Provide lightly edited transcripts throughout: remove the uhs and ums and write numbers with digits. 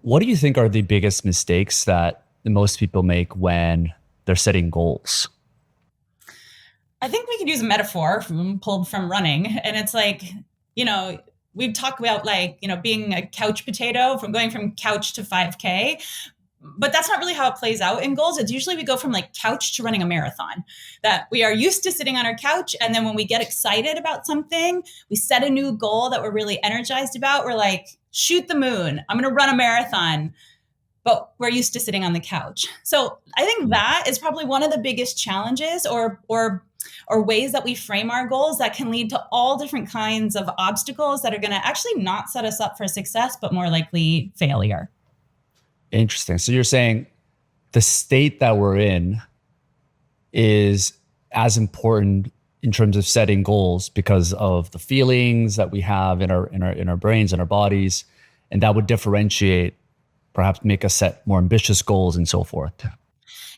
What do you think are the biggest mistakes that most people make when they're setting goals? I think we could use a metaphor pulled from running. And it's like, you know, we talk about like, being a couch potato from going from couch to 5K. But that's not really how it plays out in goals. It's usually we go from like couch to running a marathon, that we are used to sitting on our couch. And then when we get excited about something, we set a new goal that we're really energized about. We're like, shoot the moon. I'm going to run a marathon. But we're used to sitting on the couch. So I think that is probably one of the biggest challenges or ways that we frame our goals that can lead to all different kinds of obstacles that are going to actually not set us up for success, but more likely failure. Interesting. So you're saying the state that we're in is as important in terms of setting goals because of the feelings that we have in our brains and our bodies, and that would differentiate, perhaps make us set more ambitious goals and so forth.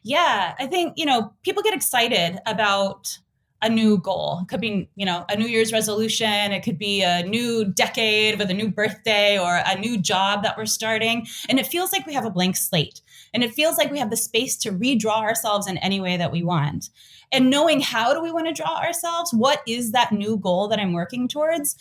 Yeah, I think, people get excited about a new goal. It could be, a New Year's resolution. It could be a new decade with a new birthday or a new job that we're starting. And it feels like we have a blank slate. And it feels like we have the space to redraw ourselves in any way that we want. And knowing how do we want to draw ourselves? What is that new goal that I'm working towards?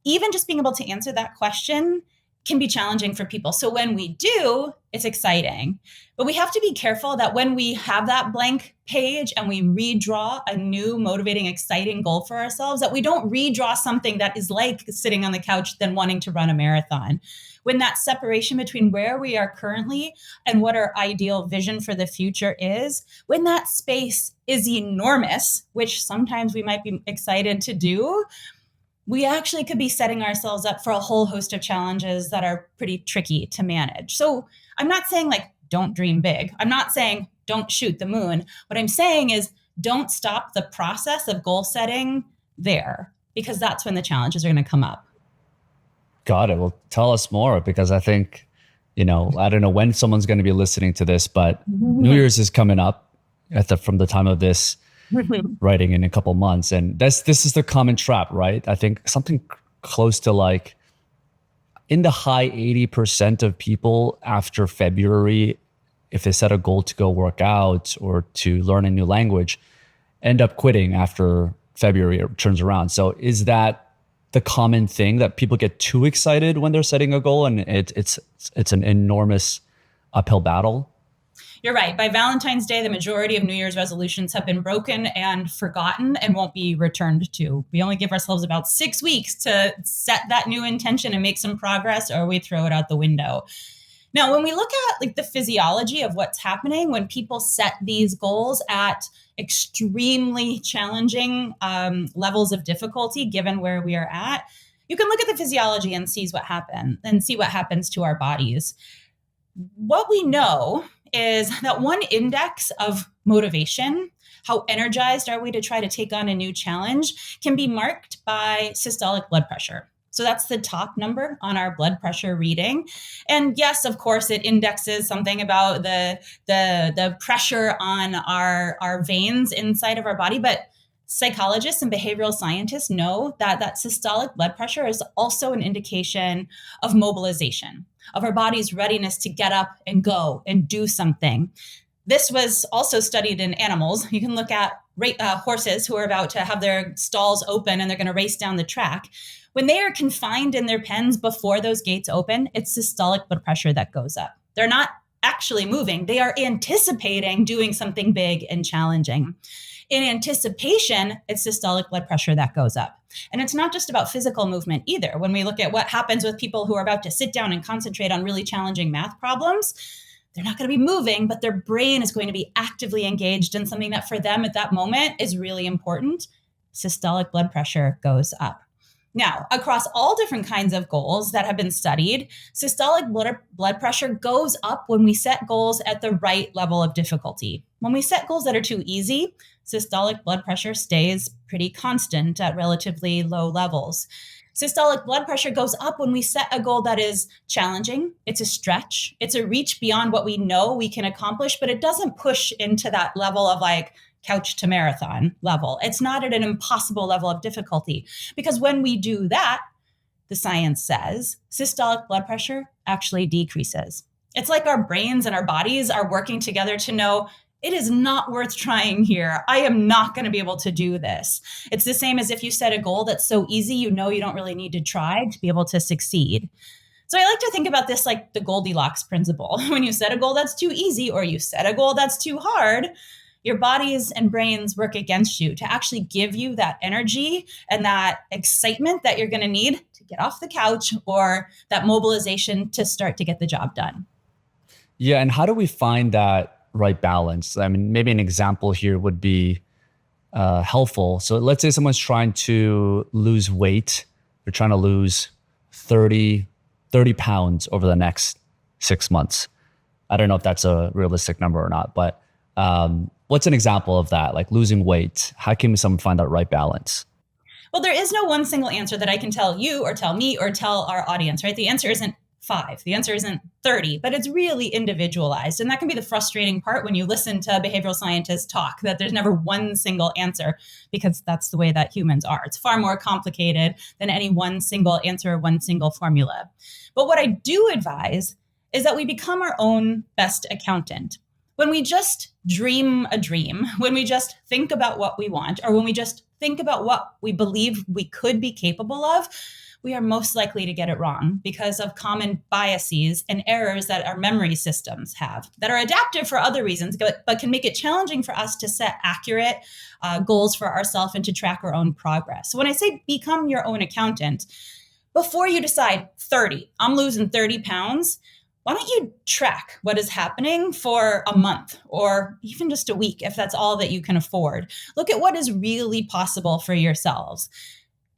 Even just being able to answer that question can be challenging for people. So when we do, it's exciting. But we have to be careful that when we have that blank page and we redraw a new, motivating, exciting goal for ourselves, that we don't redraw something that is like sitting on the couch then wanting to run a marathon. When that separation between where we are currently and what our ideal vision for the future is, when that space is enormous, which sometimes we might be excited to do, we actually could be setting ourselves up for a whole host of challenges that are pretty tricky to manage. So I'm not saying like, don't dream big. I'm not saying don't shoot the moon. What I'm saying is don't stop the process of goal setting there, because that's when the challenges are going to come up. Got it. Well, tell us more, because I think, I don't know when someone's going to be listening to this, but New Year's is coming up from the time of this writing in a couple months. And this is the common trap, right? I think something close to like in the high 80% of people after February, if they set a goal to go work out or to learn a new language, end up quitting after February turns around. So is that the common thing, that people get too excited when they're setting a goal and it's an enormous uphill battle? You're right. By Valentine's Day, the majority of New Year's resolutions have been broken and forgotten and won't be returned to. We only give ourselves about 6 weeks to set that new intention and make some progress, or we throw it out the window. Now, when we look at like the physiology of what's happening when people set these goals at extremely challenging levels of difficulty, given where we are at, you can look at the physiology and see what happens to our bodies. What we know is that one index of motivation, how energized are we to try to take on a new challenge, can be marked by systolic blood pressure. So that's the top number on our blood pressure reading. And yes, of course, it indexes something about the pressure on our veins inside of our body. But psychologists and behavioral scientists know that systolic blood pressure is also an indication of mobilization, of our body's readiness to get up and go and do something. This was also studied in animals. You can look at horses who are about to have their stalls open and they're going to race down the track. When they are confined in their pens before those gates open, it's systolic blood pressure that goes up. They're not actually moving. They are anticipating doing something big and challenging. In anticipation, it's systolic blood pressure that goes up. And it's not just about physical movement either. When we look at what happens with people who are about to sit down and concentrate on really challenging math problems, they're not going to be moving, but their brain is going to be actively engaged in something that for them at that moment is really important. Systolic blood pressure goes up. Now, across all different kinds of goals that have been studied, systolic blood pressure goes up when we set goals at the right level of difficulty. When we set goals that are too easy, systolic blood pressure stays pretty constant at relatively low levels. Systolic blood pressure goes up when we set a goal that is challenging. It's a stretch. It's a reach beyond what we know we can accomplish, but it doesn't push into that level of like couch to marathon level. It's not at an impossible level of difficulty, because when we do that, the science says systolic blood pressure actually decreases. It's like our brains and our bodies are working together to know it is not worth trying here. I am not going to be able to do this. It's the same as if you set a goal that's so easy, you know you don't really need to try to be able to succeed. So I like to think about this like the Goldilocks principle. When you set a goal that's too easy or you set a goal that's too hard, your bodies and brains work against you to actually give you that energy and that excitement that you're going to need to get off the couch, or that mobilization to start to get the job done. Yeah. And how do we find that right balance? I mean, maybe an example here would be helpful. So let's say someone's trying to lose weight. They're trying to lose 30 pounds over the next 6 months. I don't know if that's a realistic number or not, but what's an example of that? Like losing weight, how can someone find that right balance? Well, there is no one single answer that I can tell you or tell me or tell our audience, right? The answer isn't 5. The answer isn't 30, but it's really individualized. And that can be the frustrating part when you listen to behavioral scientists talk, that there's never one single answer, because that's the way that humans are. It's far more complicated than any one single answer or one single formula. But what I do advise is that we become our own best accountant. When we just dream a dream, when we just think about what we want, or when we just think about what we believe we could be capable of, we are most likely to get it wrong because of common biases and errors that our memory systems have that are adaptive for other reasons, but can make it challenging for us to set accurate goals for ourselves and to track our own progress. So when I say become your own accountant, before you decide 30, I'm losing 30 pounds, why don't you track what is happening for a month or even just a week, if that's all that you can afford? Look at what is really possible for yourselves.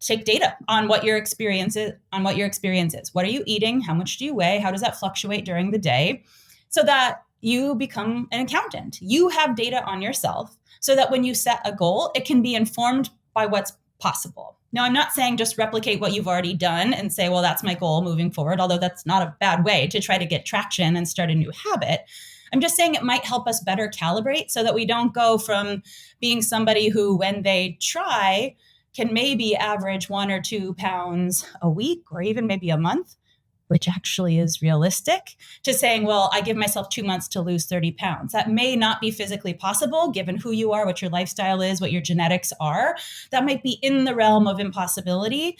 Take data on what your experience is. What are you eating? How much do you weigh? How does that fluctuate during the day? So that you become an accountant. You have data on yourself so that when you set a goal, it can be informed by what's possible. Now, I'm not saying just replicate what you've already done and say, well, that's my goal moving forward, although that's not a bad way to try to get traction and start a new habit. I'm just saying it might help us better calibrate so that we don't go from being somebody who, when they try, can maybe average 1 or 2 pounds a week or even maybe a month, which actually is realistic, to saying, well, I give myself 2 months to lose 30 pounds. That may not be physically possible given who you are, what your lifestyle is, what your genetics are. That might be in the realm of impossibility.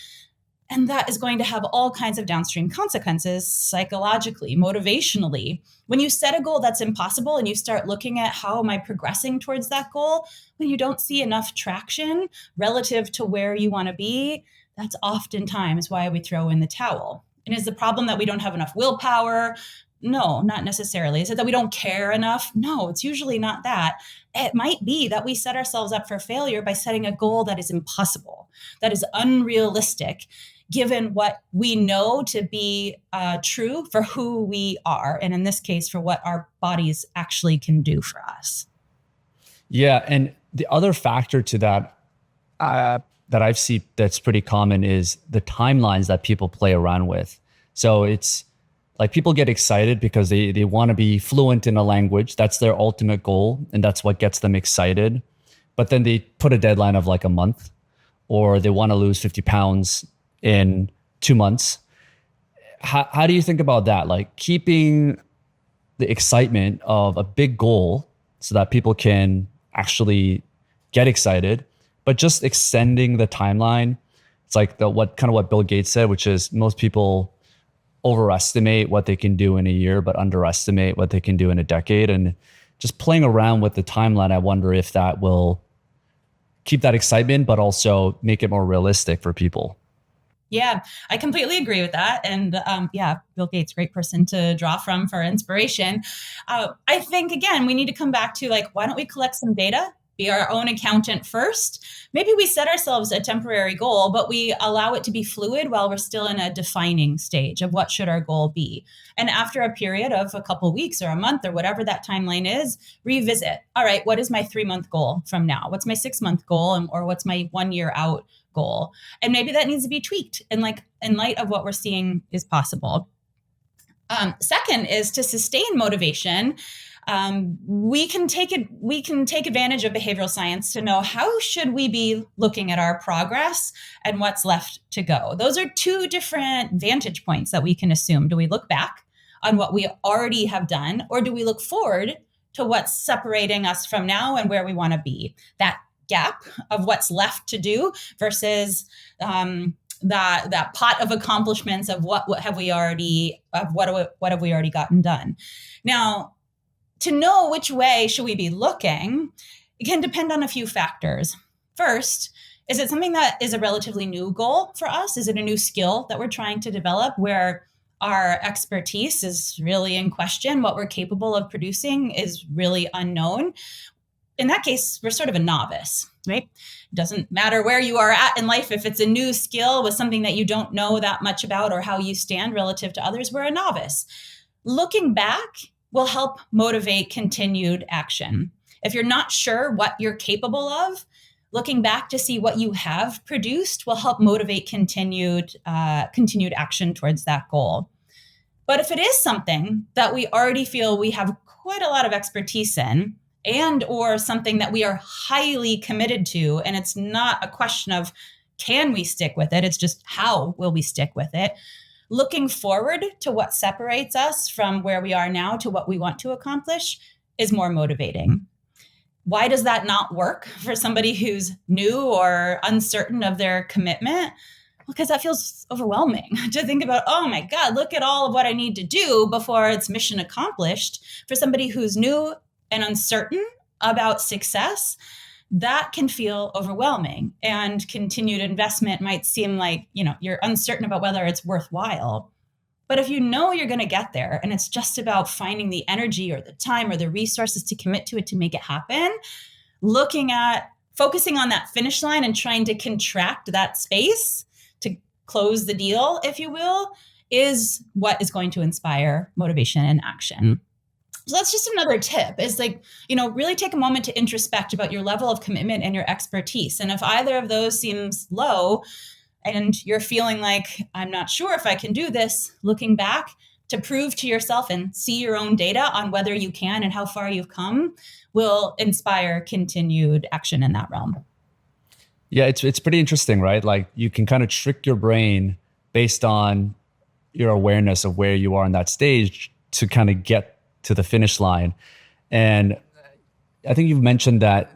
And that is going to have all kinds of downstream consequences psychologically, motivationally. When you set a goal that's impossible and you start looking at how am I progressing towards that goal, when you don't see enough traction relative to where you want to be, that's oftentimes why we throw in the towel. And is the problem that we don't have enough willpower? No, not necessarily. Is it that we don't care enough? No, it's usually not that. It might be that we set ourselves up for failure by setting a goal that is impossible, that is unrealistic, given what we know to be true for who we are. And in this case, for what our bodies actually can do for us. Yeah. And the other factor to that, that I've seen that's pretty common is the timelines that people play around with. So it's like people get excited because they want to be fluent in a language. That's their ultimate goal. And that's what gets them excited. But then they put a deadline of like a month, or they want to lose 50 pounds in 2 months. How do you think about that? Like keeping the excitement of a big goal so that people can actually get excited, but just extending the timeline. It's like what Bill Gates said, which is most people overestimate what they can do in a year, but underestimate what they can do in a decade. And just playing around with the timeline, I wonder if that will keep that excitement, but also make it more realistic for people. Yeah, I completely agree with that. And Bill Gates, great person to draw from for inspiration. I think, again, we need to come back to why don't we collect some data, be our own accountant first? Maybe we set ourselves a temporary goal, but we allow it to be fluid while we're still in a defining stage of what should our goal be. And after a period of a couple weeks or a month or whatever that timeline is, revisit. All right, what is my 3-month goal from now? What's my 6-month goal? Or what's my 1 year out goal? And maybe that needs to be tweaked in light of what we're seeing is possible. Second is to sustain motivation. we can take advantage of behavioral science to know how should we be looking at our progress and what's left to go. Those are two different vantage points that we can assume. Do we look back on what we already have done, or do we look forward to what's separating us from now and where we want to be? That gap of what's left to do versus that pot of accomplishments of what have we already gotten done. Now, to know which way should we be looking, it can depend on a few factors. First, is it something that is a relatively new goal for us? Is it a new skill that we're trying to develop where our expertise is really in question? What we're capable of producing is really unknown. In that case, we're sort of a novice, right? It doesn't matter where you are at in life. If it's a new skill with something that you don't know that much about or how you stand relative to others, we're a novice. Looking back will help motivate continued action. If you're not sure what you're capable of, looking back to see what you have produced will help motivate continued action towards that goal. But if it is something that we already feel we have quite a lot of expertise in, and or something that we are highly committed to, and it's not a question of can we stick with it, it's just how will we stick with it, looking forward to what separates us from where we are now to what we want to accomplish is more motivating. Why does that not work for somebody who's new or uncertain of their commitment? Well, because that feels overwhelming to think about, oh my God, look at all of what I need to do before it's mission accomplished. For somebody who's new and uncertain about success, that can feel overwhelming, and continued investment might seem like, you're uncertain about whether it's worthwhile. But if you know you're going to get there and it's just about finding the energy or the time or the resources to commit to it to make it happen, focusing on that finish line and trying to contract that space to close the deal, if you will, is what is going to inspire motivation and action. Mm-hmm. So that's just another tip is really take a moment to introspect about your level of commitment and your expertise. And if either of those seems low and you're feeling like, I'm not sure if I can do this, looking back to prove to yourself and see your own data on whether you can and how far you've come will inspire continued action in that realm. Yeah, it's pretty interesting, right? Like you can kind of trick your brain based on your awareness of where you are in that stage to kind of get to the finish line. And I think you've mentioned that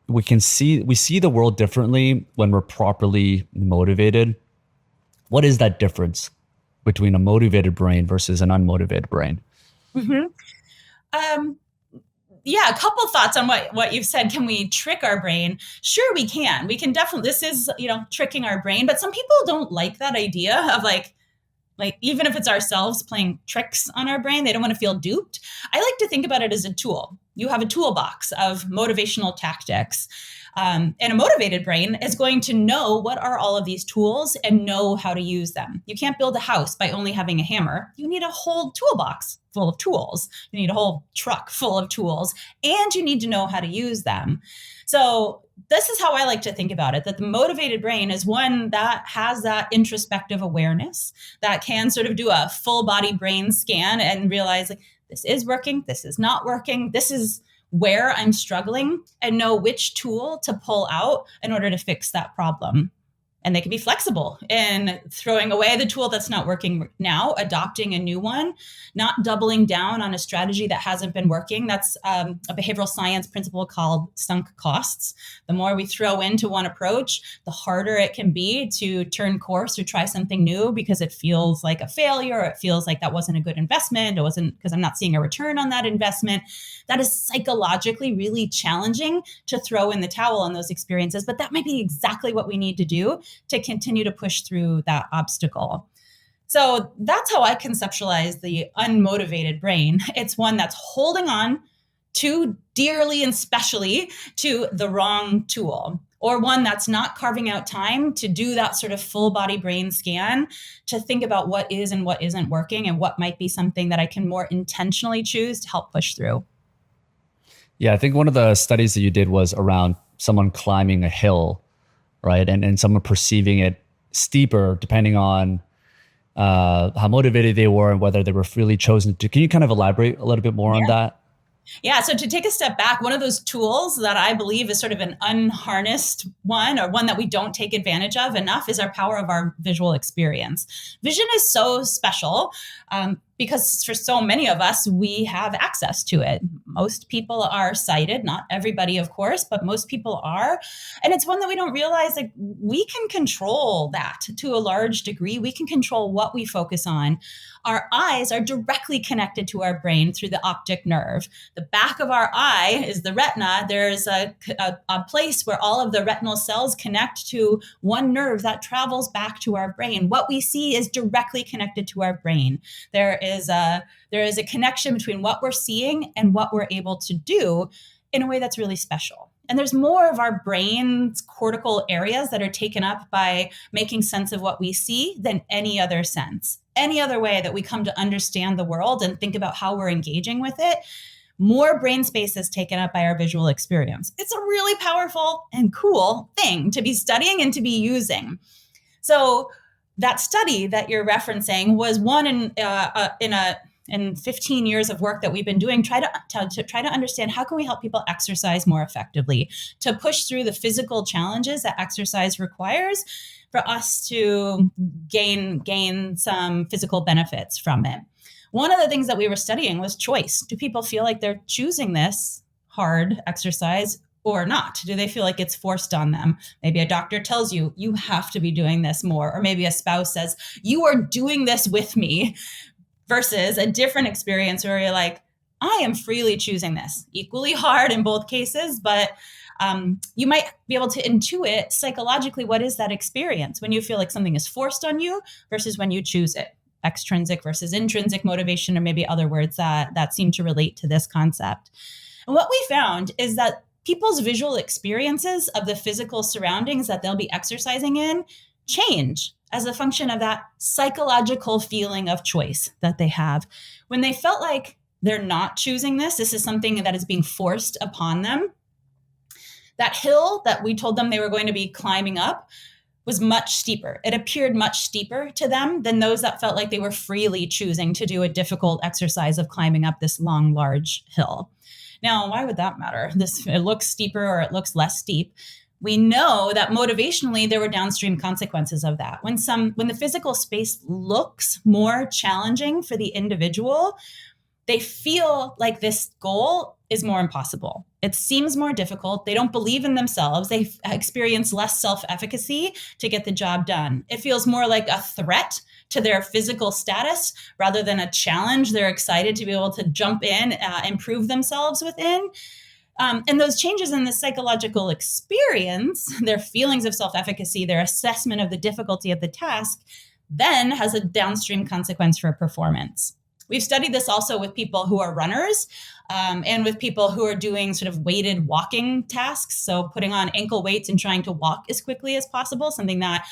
we see the world differently when we're properly motivated. What is that difference between a motivated brain versus an unmotivated brain? Mm-hmm. A couple thoughts on what you've said. Can we trick our brain? Sure, we can. We can definitely. This is, tricking our brain. But some people don't like that idea of like even if it's ourselves playing tricks on our brain, they don't want to feel duped. I like to think about it as a tool. You have a toolbox of motivational tactics. And a motivated brain is going to know what are all of these tools and know how to use them. You can't build a house by only having a hammer. You need a whole toolbox full of tools. You need a whole truck full of tools, and you need to know how to use them. So this is how I like to think about it, that the motivated brain is one that has that introspective awareness that can sort of do a full body brain scan and realize like, this is working, this is not working, this is where I'm struggling, and know which tool to pull out in order to fix that problem. And they can be flexible in throwing away the tool that's not working now, adopting a new one, not doubling down on a strategy that hasn't been working. That's a behavioral science principle called sunk costs. The more we throw into one approach, the harder it can be to turn course or try something new because it feels like a failure, or it feels like that wasn't a good investment. It wasn't because I'm not seeing a return on that investment. That is psychologically really challenging to throw in the towel on those experiences, but that might be exactly what we need to do to continue to push through that obstacle. So that's how I conceptualize the unmotivated brain. It's one that's holding on too dearly and specially to the wrong tool, or one that's not carving out time to do that sort of full body brain scan to think about what is and what isn't working and what might be something that I can more intentionally choose to help push through. Yeah, I think one of the studies that you did was around someone climbing a hill, right? And someone perceiving it steeper depending on how motivated they were and whether they were freely chosen to. Can you kind of elaborate a little bit more on that? Yeah. So to take a step back, one of those tools that I believe is sort of an unharnessed one, or one that we don't take advantage of enough, is our power of our visual experience. Vision is so special because for so many of us, we have access to it. Most people are sighted, not everybody, of course, but most people are. And it's one that we don't realize, like, we can control that to a large degree. We can control what we focus on. Our eyes are directly connected to our brain through the optic nerve. The back of our eye is the retina. There's a place where all of the retinal cells connect to one nerve that travels back to our brain. What we see is directly connected to our brain. There is a connection between what we're seeing and what we're able to do in a way that's really special. And there's more of our brain's cortical areas that are taken up by making sense of what we see than any other sense. Any other way that we come to understand the world and think about how we're engaging with it, more brain space is taken up by our visual experience. It's a really powerful and cool thing to be studying and to be using. So that study that you're referencing was one in 15 years of work that we've been doing, try to understand how can we help people exercise more effectively, to push through the physical challenges that exercise requires for us to gain some physical benefits from it. One of the things that we were studying was choice. Do people feel like they're choosing this hard exercise or not? Do they feel like it's forced on them? Maybe a doctor tells you, you have to be doing this more. Or maybe a spouse says, you are doing this with me, versus a different experience where you're like, I am freely choosing this. Equally hard in both cases, but you might be able to intuit psychologically what is that experience when you feel like something is forced on you versus when you choose it. Extrinsic versus intrinsic motivation, or maybe other words that seem to relate to this concept. And what we found is that people's visual experiences of the physical surroundings that they'll be exercising in change as a function of that psychological feeling of choice that they have. When they felt like they're not choosing this is something that is being forced upon them, that hill that we told them they were going to be climbing up was much steeper. It appeared much steeper to them than those that felt like they were freely choosing to do a difficult exercise of climbing up this long, large hill. Now, why would that matter? It looks steeper or it looks less steep. We know that motivationally, there were downstream consequences of that. When the physical space looks more challenging for the individual, they feel like this goal is more impossible. It seems more difficult. They don't believe in themselves. They experience less self-efficacy to get the job done. It feels more like a threat to their physical status rather than a challenge they're excited to be able to jump in, improve themselves within. And those changes in the psychological experience, their feelings of self-efficacy, their assessment of the difficulty of the task, then has a downstream consequence for performance. We've studied this also with people who are runners and with people who are doing sort of weighted walking tasks. So putting on ankle weights and trying to walk as quickly as possible, something that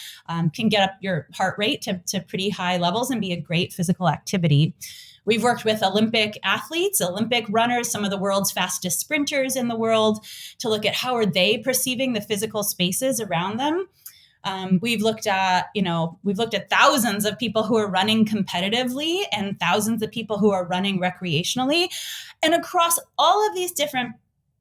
can get up your heart rate to pretty high levels and be a great physical activity. We've worked with Olympic athletes, Olympic runners, some of the world's fastest sprinters in the world, to look at how are they perceiving the physical spaces around them. We've looked at thousands of people who are running competitively and thousands of people who are running recreationally. And across all of these different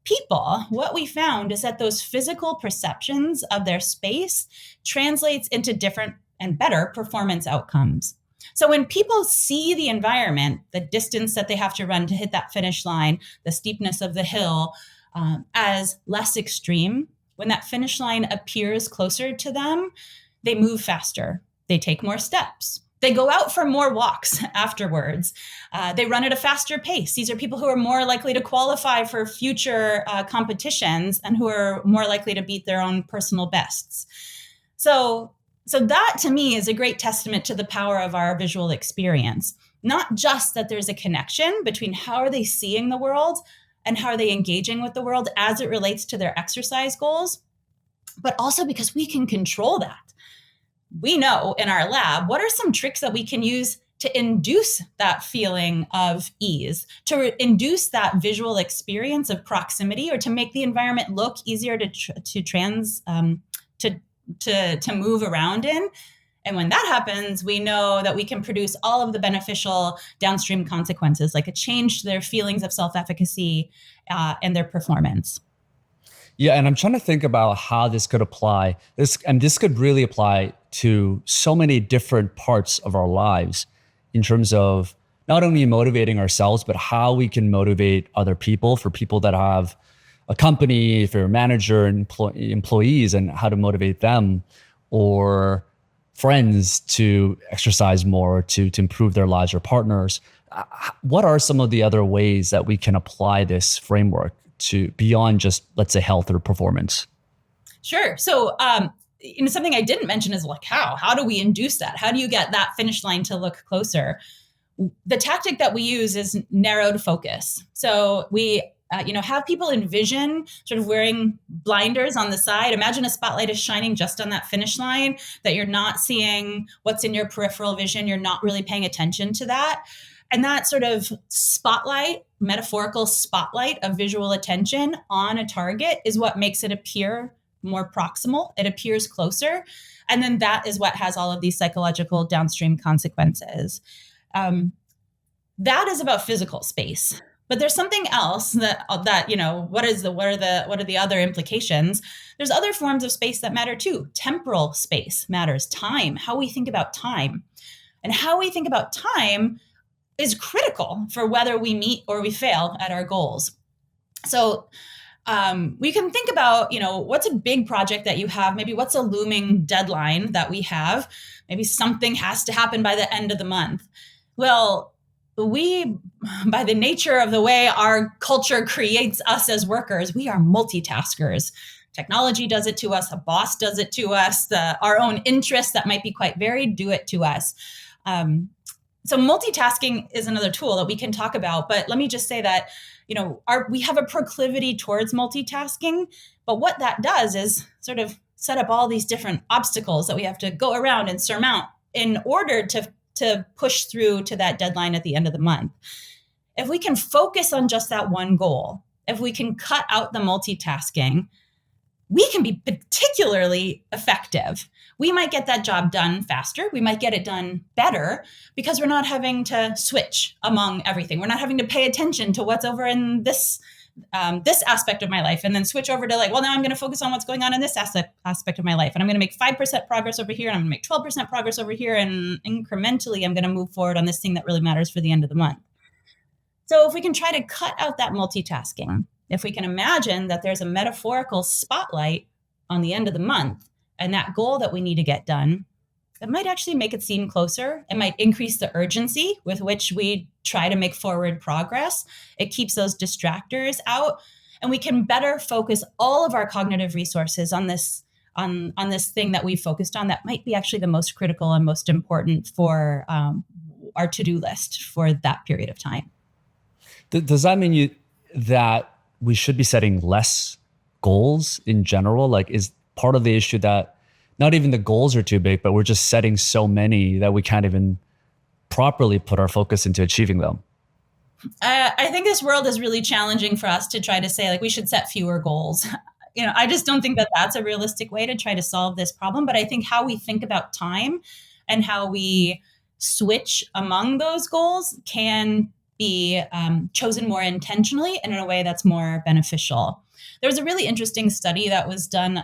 people, what we found is that those physical perceptions of their space translates into different and better performance outcomes. So when people see the environment, the distance that they have to run to hit that finish line, the steepness of the hill, as less extreme, when that finish line appears closer to them, they move faster. They take more steps. They go out for more walks afterwards. They run at a faster pace. These are people who are more likely to qualify for future competitions and who are more likely to beat their own personal bests. So that, to me, is a great testament to the power of our visual experience. Not just that there's a connection between how are they seeing the world and how are they engaging with the world as it relates to their exercise goals, but also because we can control that. We know in our lab, what are some tricks that we can use to induce that feeling of ease, to induce that visual experience of proximity, or to make the environment look easier to move around in. And when that happens, we know that we can produce all of the beneficial downstream consequences, like a change to their feelings of self-efficacy and their performance. Yeah, and I'm trying to think about how this could apply. This could really apply to so many different parts of our lives in terms of not only motivating ourselves, but how we can motivate other people, for people that have a company, if you're a manager and employees, and how to motivate them, or friends to exercise more, to improve their lives, or partners. What are some of the other ways that we can apply this framework to beyond just, let's say, health or performance? Sure. So, something I didn't mention is like how do we induce that? How do you get that finish line to look closer? The tactic that we use is narrowed focus. So we have people envision sort of wearing blinders on the side. Imagine a spotlight is shining just on that finish line, that you're not seeing what's in your peripheral vision. You're not really paying attention to that. And that sort of spotlight, metaphorical spotlight of visual attention on a target, is what makes it appear more proximal. It appears closer. And then that is what has all of these psychological downstream consequences. That is about physical space. But there's something else that what are the other implications? There's other forms of space that matter too. Temporal space matters. Time, how we think about time. And how we think about time is critical for whether we meet or we fail at our goals. So we can think about, what's a big project that you have? Maybe what's a looming deadline that we have? Maybe something has to happen by the end of the month. Well, we, by the nature of the way our culture creates us as workers, we are multitaskers. Technology does it to us. A boss does it to us. Our own interests that might be quite varied do it to us. So multitasking is another tool that we can talk about. But let me just say that, we have a proclivity towards multitasking. But what that does is sort of set up all these different obstacles that we have to go around and surmount in order to push through to that deadline at the end of the month. If we can focus on just that one goal, if we can cut out the multitasking, we can be particularly effective. We might get that job done faster. We might get it done better because we're not having to switch among everything. We're not having to pay attention to what's over in this aspect of my life and then switch over to now I'm going to focus on what's going on in this aspect of my life. And I'm going to make 5% progress over here, and I'm going to make 12% progress over here. And incrementally, I'm going to move forward on this thing that really matters for the end of the month. So if we can try to cut out that multitasking, if we can imagine that there's a metaphorical spotlight on the end of the month and that goal that we need to get done, it might actually make it seem closer. It might increase the urgency with which we try to make forward progress. It keeps those distractors out, and we can better focus all of our cognitive resources on this thing that we've focused on that might be actually the most critical and most important for our to-do list for that period of time. Does that mean that we should be setting less goals in general? Like, is part of the issue that not even the goals are too big, but we're just setting so many that we can't even properly put our focus into achieving them? I think this world is really challenging for us to try to say we should set fewer goals. I just don't think that that's a realistic way to try to solve this problem. But I think how we think about time and how we switch among those goals can be chosen more intentionally and in a way that's more beneficial. There was a really interesting study that was done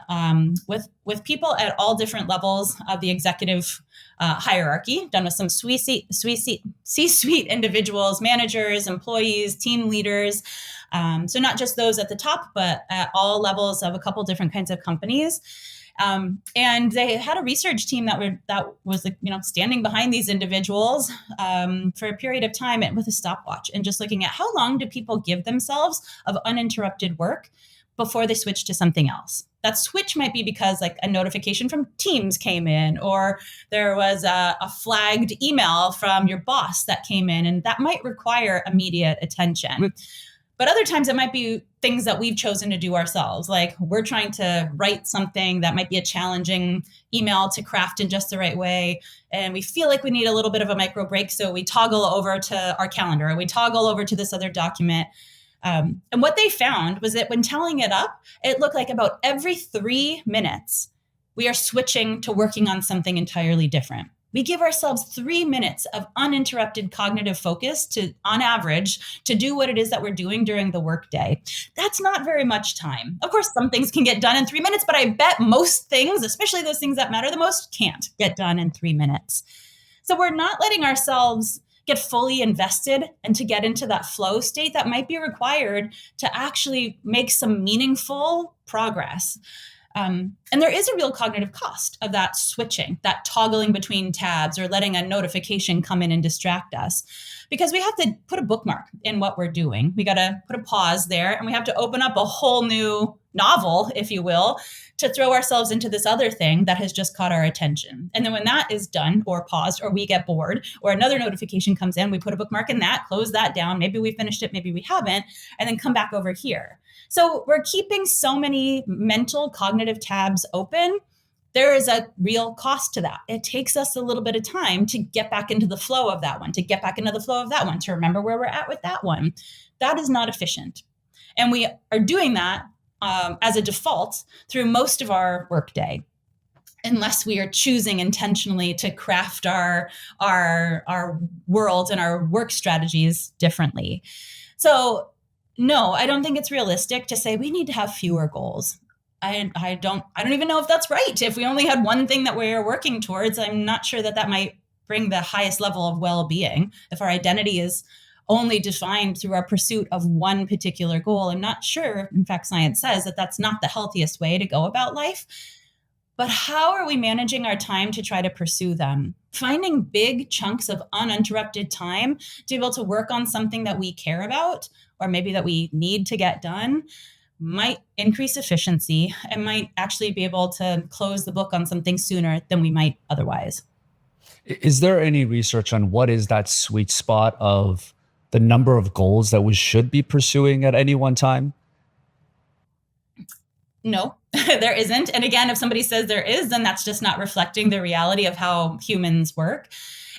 with people at all different levels of the executive hierarchy, done with some C-suite individuals, managers, employees, team leaders. So not just those at the top, but at all levels of a couple different kinds of companies. And they had a research team that was standing behind these individuals for a period of time with a stopwatch and just looking at how long do people give themselves of uninterrupted work before they switch to something else. That switch might be because a notification from Teams came in, or there was a flagged email from your boss that came in, and that might require immediate attention. But other times it might be things that we've chosen to do ourselves. Like we're trying to write something that might be a challenging email to craft in just the right way. And we feel like we need a little bit of a micro break. So we toggle over to our calendar, or we toggle over to this other document. And what they found was that when tallying it up, it looked like about every 3 minutes, we are switching to working on something entirely different. We give ourselves 3 minutes of uninterrupted cognitive focus on average, to do what it is that we're doing during the workday. That's not very much time. Of course, some things can get done in 3 minutes, but I bet most things, especially those things that matter the most, can't get done in 3 minutes. So we're not letting ourselves get fully invested and to get into that flow state that might be required to actually make some meaningful progress. And there is a real cognitive cost of that switching, that toggling between tabs, or letting a notification come in and distract us, because we have to put a bookmark in what we're doing. We got to put a pause there, and we have to open up a whole new novel, if you will, to throw ourselves into this other thing that has just caught our attention. And then when that is done or paused, or we get bored, or another notification comes in, we put a bookmark in that, close that down. Maybe we finished it, maybe we haven't, and then come back over here. So we're keeping so many mental cognitive tabs open. There is a real cost to that. It takes us a little bit of time to get back into the flow of that one, to get back into the flow of that one, to remember where we're at with that one. That is not efficient. And we are doing that as a default through most of our workday, unless we are choosing intentionally to craft our world and our work strategies differently. So no, I don't think it's realistic to say we need to have fewer goals. I don't even know if that's right. If we only had one thing that we're working towards, I'm not sure that might bring the highest level of well-being. If our identity is only defined through our pursuit of one particular goal, I'm not sure. In fact, science says that that's not the healthiest way to go about life. But how are we managing our time to try to pursue them? Finding big chunks of uninterrupted time to be able to work on something that we care about, or maybe that we need to get done, might increase efficiency and might actually be able to close the book on something sooner than we might otherwise. Is there any research on what is that sweet spot of the number of goals that we should be pursuing at any one time? No, there isn't. And again, if somebody says there is, then that's just not reflecting the reality of how humans work.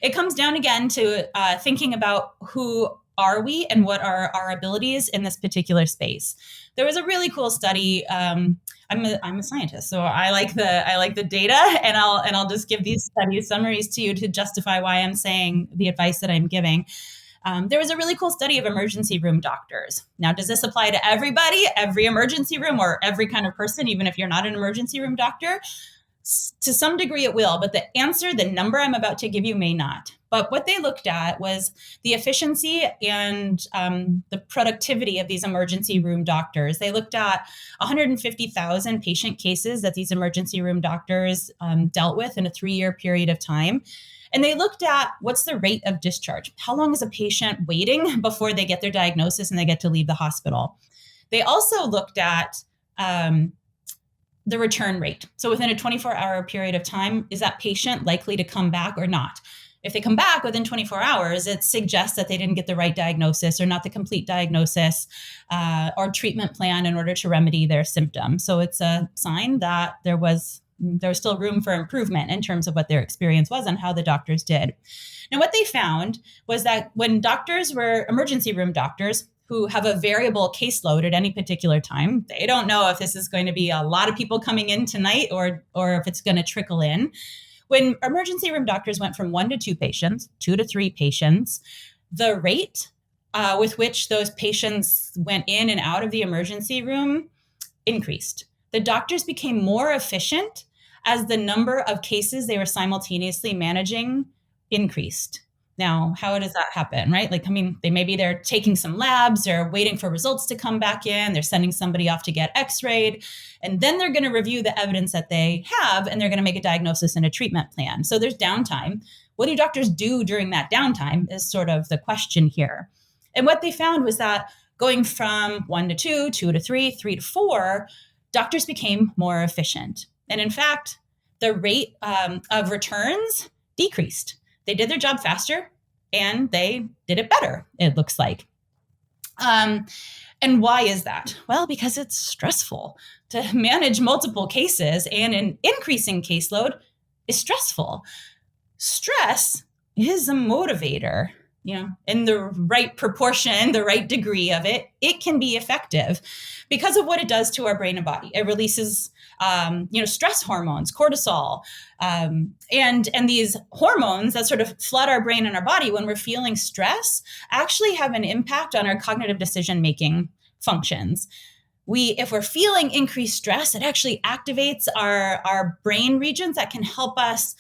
It comes down again to thinking about who are we and what are our abilities in this particular space. There was a really cool study. I'm a scientist, so I like the data, and I'll just give these study summaries to you to justify why I'm saying the advice that I'm giving. There was a really cool study of emergency room doctors. Now, does this apply to everybody, every emergency room, or every kind of person, even if you're not an emergency room doctor? To some degree it will, but the number I'm about to give you may not. But what they looked at was the efficiency and the productivity of these emergency room doctors. They looked at 150,000 patient cases that these emergency room doctors dealt with in a 3-year period of time. And they looked at what's the rate of discharge. How long is a patient waiting before they get their diagnosis and they get to leave the hospital? They also looked at the return rate. So within a 24-hour period of time, is that patient likely to come back or not? If they come back within 24 hours, it suggests that they didn't get the right diagnosis or not the complete diagnosis or treatment plan in order to remedy their symptoms. So it's a sign that there was still room for improvement in terms of what their experience was and how the doctors did. Now, what they found was that when doctors were emergency room doctors who have a variable caseload at any particular time, they don't know if this is going to be a lot of people coming in tonight or if it's going to trickle in. When emergency room doctors went from 1 to 2 patients, 2 to 3 patients, the rate with which those patients went in and out of the emergency room increased. The doctors became more efficient as the number of cases they were simultaneously managing increased. Now, how does that happen, right? They're taking some labs, they're waiting for results to come back in, they're sending somebody off to get x-rayed, and then they're going to review the evidence that they have, and they're going to make a diagnosis and a treatment plan. So there's downtime. What do doctors do during that downtime is sort of the question here. And what they found was that going from 1 to 2, 2 to 3, 3 to 4, doctors became more efficient. And in fact, the rate of returns decreased. They did their job faster and they did it better, it looks like. And why is that? Well, because it's stressful to manage multiple cases, and an increasing caseload is stressful. Stress is a motivator. in the right proportion, the right degree of it, it can be effective because of what it does to our brain and body. It releases, stress hormones, cortisol, and these hormones that sort of flood our brain and our body when we're feeling stress actually have an impact on our cognitive decision-making functions. If we're feeling increased stress, it actually activates our brain regions that can help us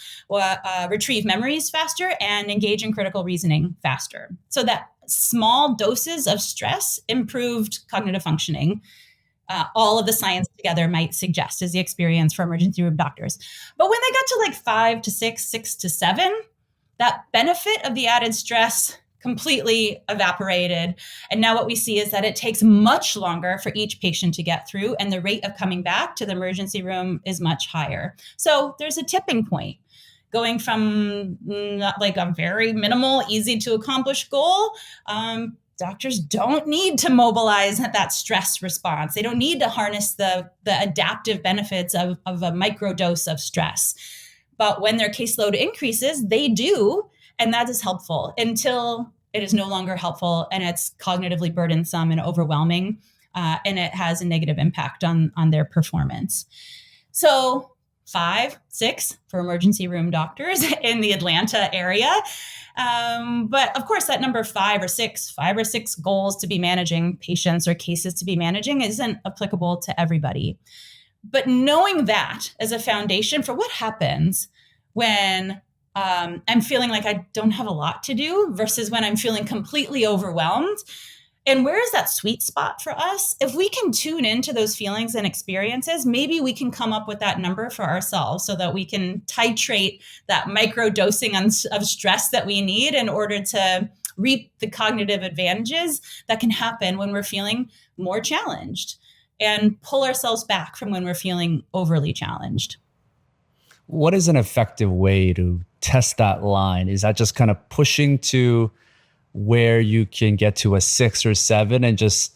retrieve memories faster and engage in critical reasoning faster. So that small doses of stress improved cognitive functioning. All of the science together might suggest is the experience for emergency room doctors. But when they got to like 5 to 6, 6 to 7, that benefit of the added stress completely evaporated. And now what we see is that it takes much longer for each patient to get through, and the rate of coming back to the emergency room is much higher. So there's a tipping point going from like a very minimal, easy to accomplish goal. Doctors don't need to mobilize that stress response. They don't need to harness the adaptive benefits of a microdose of stress. But when their caseload increases, they do. And that is helpful until it is no longer helpful and it's cognitively burdensome and overwhelming, and it has a negative impact on their performance. So 5, 6 for emergency room doctors in the Atlanta area. But of course, that number 5 or 6 goals to be managing patients or cases to be managing isn't applicable to everybody. But knowing that as a foundation for what happens when I'm feeling like I don't have a lot to do versus when I'm feeling completely overwhelmed. And where is that sweet spot for us? If we can tune into those feelings and experiences, maybe we can come up with that number for ourselves so that we can titrate that micro dosing of stress that we need in order to reap the cognitive advantages that can happen when we're feeling more challenged and pull ourselves back from when we're feeling overly challenged. What is an effective way to test that line? Is that just kind of pushing to where you can get to a 6 or 7 and just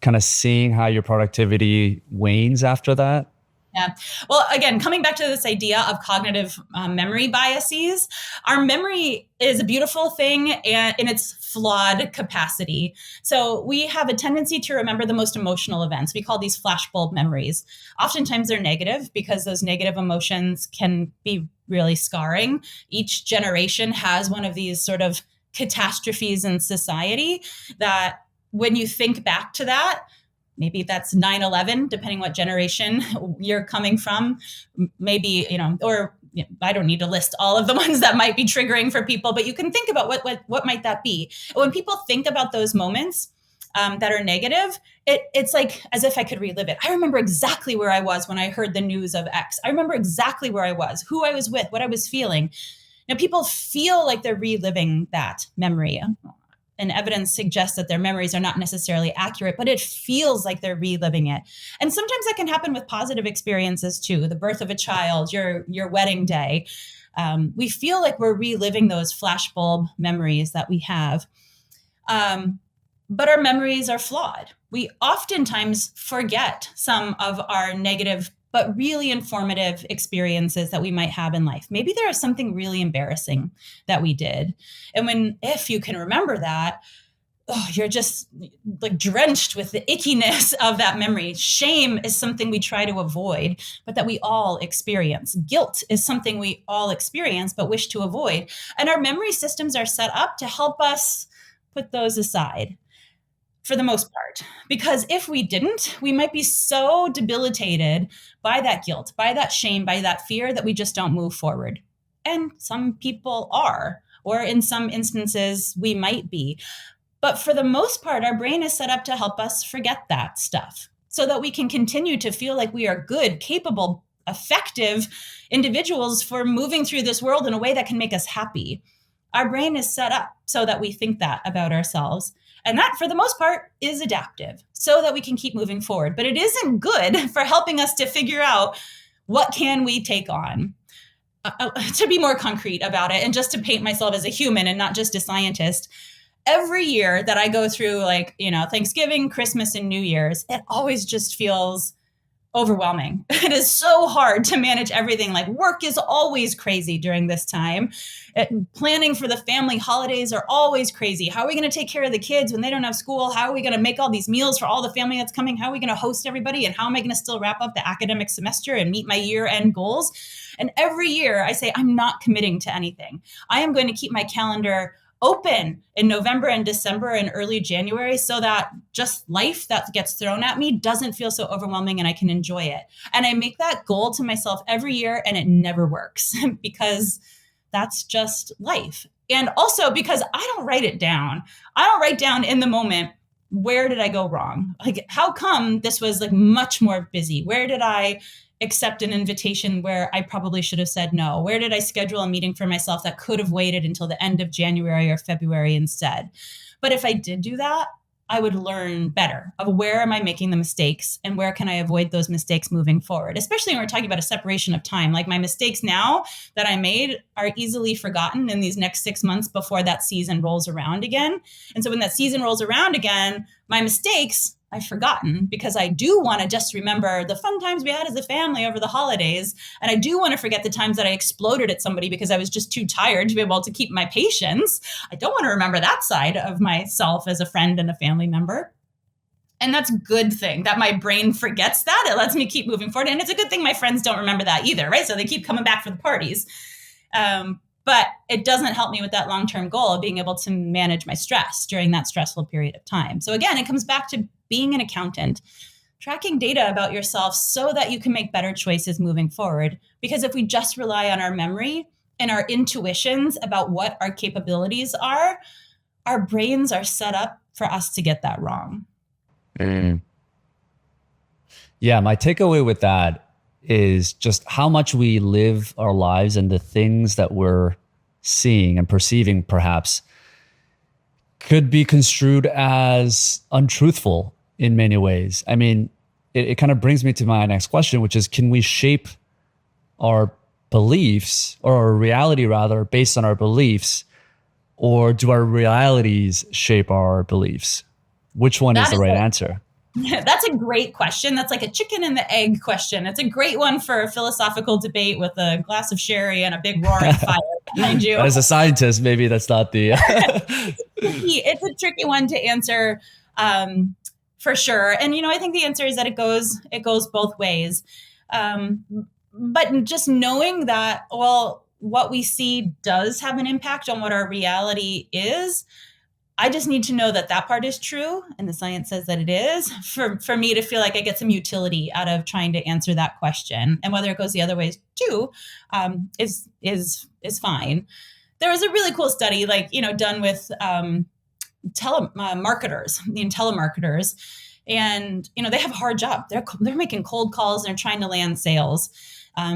kind of seeing how your productivity wanes after that? Yeah. Well, again, coming back to this idea of cognitive memory biases, our memory is a beautiful thing in its flawed capacity. So we have a tendency to remember the most emotional events. We call these flashbulb memories. Oftentimes they're negative because those negative emotions can be really scarring. Each generation has one of these sort of catastrophes in society that when you think back to that, maybe that's 9/11, depending what generation you're coming from. Maybe, I don't need to list all of the ones that might be triggering for people, but you can think about what might that be. When people think about those moments that are negative, it's like as if I could relive it. I remember exactly where I was when I heard the news of X. I remember exactly where I was, who I was with, what I was feeling. Now, people feel like they're reliving that memory. And evidence suggests that their memories are not necessarily accurate, but it feels like they're reliving it. And sometimes that can happen with positive experiences too. The birth of a child, your wedding day. We feel like we're reliving those flashbulb memories that we have. But our memories are flawed. We oftentimes forget some of our negative but really informative experiences that we might have in life. Maybe there is something really embarrassing that we did. And if you can remember that, you're just like drenched with the ickiness of that memory. Shame is something we try to avoid, but that we all experience. Guilt is something we all experience, but wish to avoid. And our memory systems are set up to help us put those aside. For the most part, because if we didn't, we might be so debilitated by that guilt, by that shame, by that fear that we just don't move forward. And some people are, or in some instances, we might be. But for the most part, our brain is set up to help us forget that stuff so that we can continue to feel like we are good, capable, effective individuals for moving through this world in a way that can make us happy. Our brain is set up so that we think that about ourselves. And that, for the most part, is adaptive so that we can keep moving forward. But it isn't good for helping us to figure out what can we take on. To be more concrete about it, and just to paint myself as a human and not just a scientist, every year that I go through Thanksgiving, Christmas, and New Year's, it always just feels overwhelming. It is so hard to manage everything. Like work is always crazy during this time. Planning for the family holidays are always crazy. How are we going to take care of the kids when they don't have school? How are we going to make all these meals for all the family that's coming? How are we going to host everybody? And how am I going to still wrap up the academic semester and meet my year-end goals? And every year I say, I'm not committing to anything. I am going to keep my calendar open in November and December and early January so that just life that gets thrown at me doesn't feel so overwhelming and I can enjoy it. And I make that goal to myself every year and it never works because that's just life. And also because I don't write it down. I don't write down in the moment, where did I go wrong? Like, how come this was like much more busy? Where did I accept an invitation where I probably should have said no? Where did I schedule a meeting for myself that could have waited until the end of January or February instead? But if I did do that, I would learn better of where am I making the mistakes and where can I avoid those mistakes moving forward, especially when we're talking about a separation of time. Like my mistakes now that I made are easily forgotten in these next 6 months before that season rolls around again. And so when that season rolls around again, my mistakes I've forgotten because I do want to just remember the fun times we had as a family over the holidays. And I do want to forget the times that I exploded at somebody because I was just too tired to be able to keep my patience. I don't want to remember that side of myself as a friend and a family member. And that's a good thing that my brain forgets that. It lets me keep moving forward. And it's a good thing my friends don't remember that either, right? So they keep coming back for the parties. But it doesn't help me with that long-term goal of being able to manage my stress during that stressful period of time. So again, it comes back to being an accountant, tracking data about yourself so that you can make better choices moving forward. Because if we just rely on our memory and our intuitions about what our capabilities are, our brains are set up for us to get that wrong. Yeah, my takeaway with that is just how much we live our lives and the things that we're seeing and perceiving perhaps could be construed as untruthful in many ways. I mean, it kind of brings me to my next question, which is, can we shape our beliefs or our reality rather based on our beliefs, or do our realities shape our beliefs? Which one is the right answer? That's a great question. That's like a chicken and the egg question. It's a great one for a philosophical debate with a glass of sherry and a big roaring fire behind you. As a scientist, maybe that's not the... It's a tricky one to answer for sure. And, I think the answer is that it goes both ways. But just knowing that, well, what we see does have an impact on what our reality is, I just need to know that that part is true, and the science says that it is, for me to feel like I get some utility out of trying to answer that question. And whether it goes the other ways too, is fine. There was a really cool study, done with telemarketers, and they have a hard job. They're making cold calls and they're trying to land sales.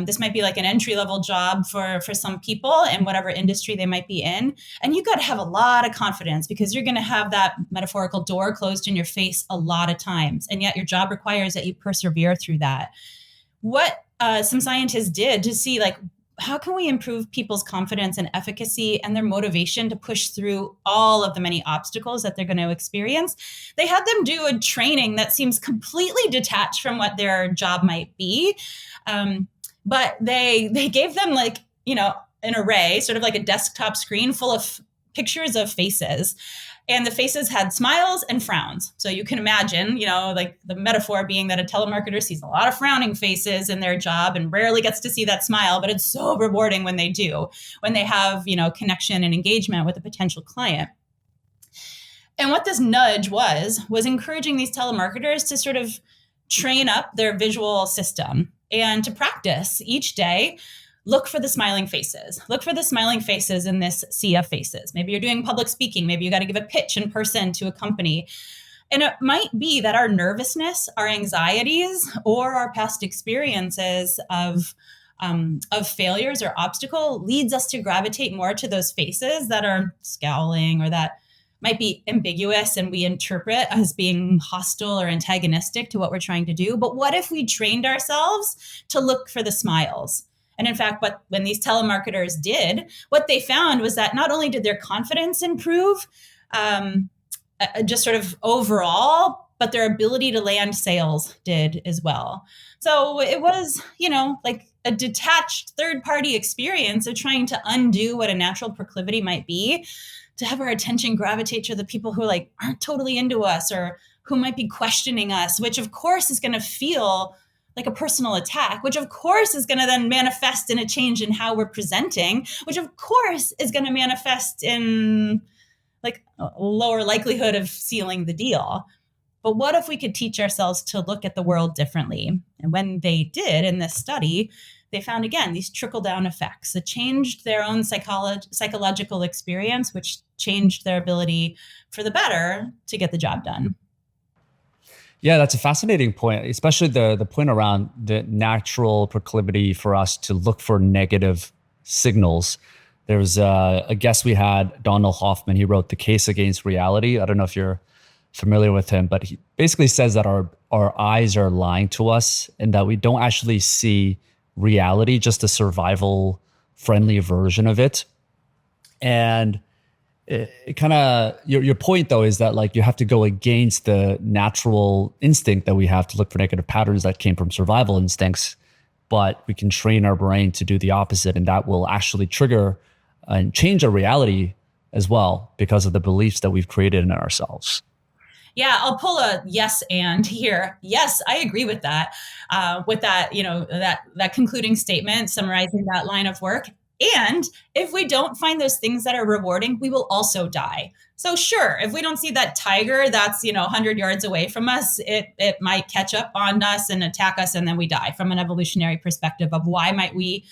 This might be like an entry-level job for some people in whatever industry they might be in. And you got to have a lot of confidence because you're going to have that metaphorical door closed in your face a lot of times. And yet your job requires that you persevere through that. What some scientists did to see, how can we improve people's confidence and efficacy and their motivation to push through all of the many obstacles that they're going to experience? They had them do a training that seems completely detached from what their job might be. But they gave them an array, sort of like a desktop screen full of pictures of faces. And the faces had smiles and frowns. So you can imagine, the metaphor being that a telemarketer sees a lot of frowning faces in their job and rarely gets to see that smile, but it's so rewarding when they do, when they have, connection and engagement with a potential client. And what this nudge was encouraging these telemarketers to sort of train up their visual system and to practice each day. Look for the smiling faces. Look for the smiling faces in this sea of faces. Maybe you're doing public speaking. Maybe you got to give a pitch in person to a company. And it might be that our nervousness, our anxieties, or our past experiences of failures or obstacle leads us to gravitate more to those faces that are scowling or that might be ambiguous and we interpret as being hostile or antagonistic to what we're trying to do. But what if we trained ourselves to look for the smiles? And in fact, when these telemarketers did, what they found was that not only did their confidence improve, just sort of overall, but their ability to land sales did as well. So it was, like a detached third-party experience of trying to undo what a natural proclivity might be, to have our attention gravitate to the people who aren't totally into us or who might be questioning us, which of course is going to feel like a personal attack, which of course is going to then manifest in a change in how we're presenting, which of course is going to manifest in like a lower likelihood of sealing the deal. But what if we could teach ourselves to look at the world differently? And when they did in this study, they found, again, these trickle-down effects that changed their own psychological experience, which changed their ability for the better to get the job done. Yeah, that's a fascinating point, especially the point around the natural proclivity for us to look for negative signals. There was a guest we had, Donald Hoffman. He wrote The Case Against Reality. I don't know if you're familiar with him, but he basically says that our eyes are lying to us and that we don't actually see reality, just a survival friendly version of it. And it kind of, your point though is that like you have to go against the natural instinct that we have to look for negative patterns that came from survival instincts, but we can train our brain to do the opposite, and that will actually trigger and change our reality as well because of the beliefs that we've created in ourselves. Yeah, I'll pull a yes and here. Yes, I agree with that. With that, that concluding statement, summarizing that line of work. And if we don't find those things that are rewarding, we will also die. So sure, if we don't see that tiger that's 100 yards away from us, it might catch up on us and attack us, and then we die. From an evolutionary perspective of why might we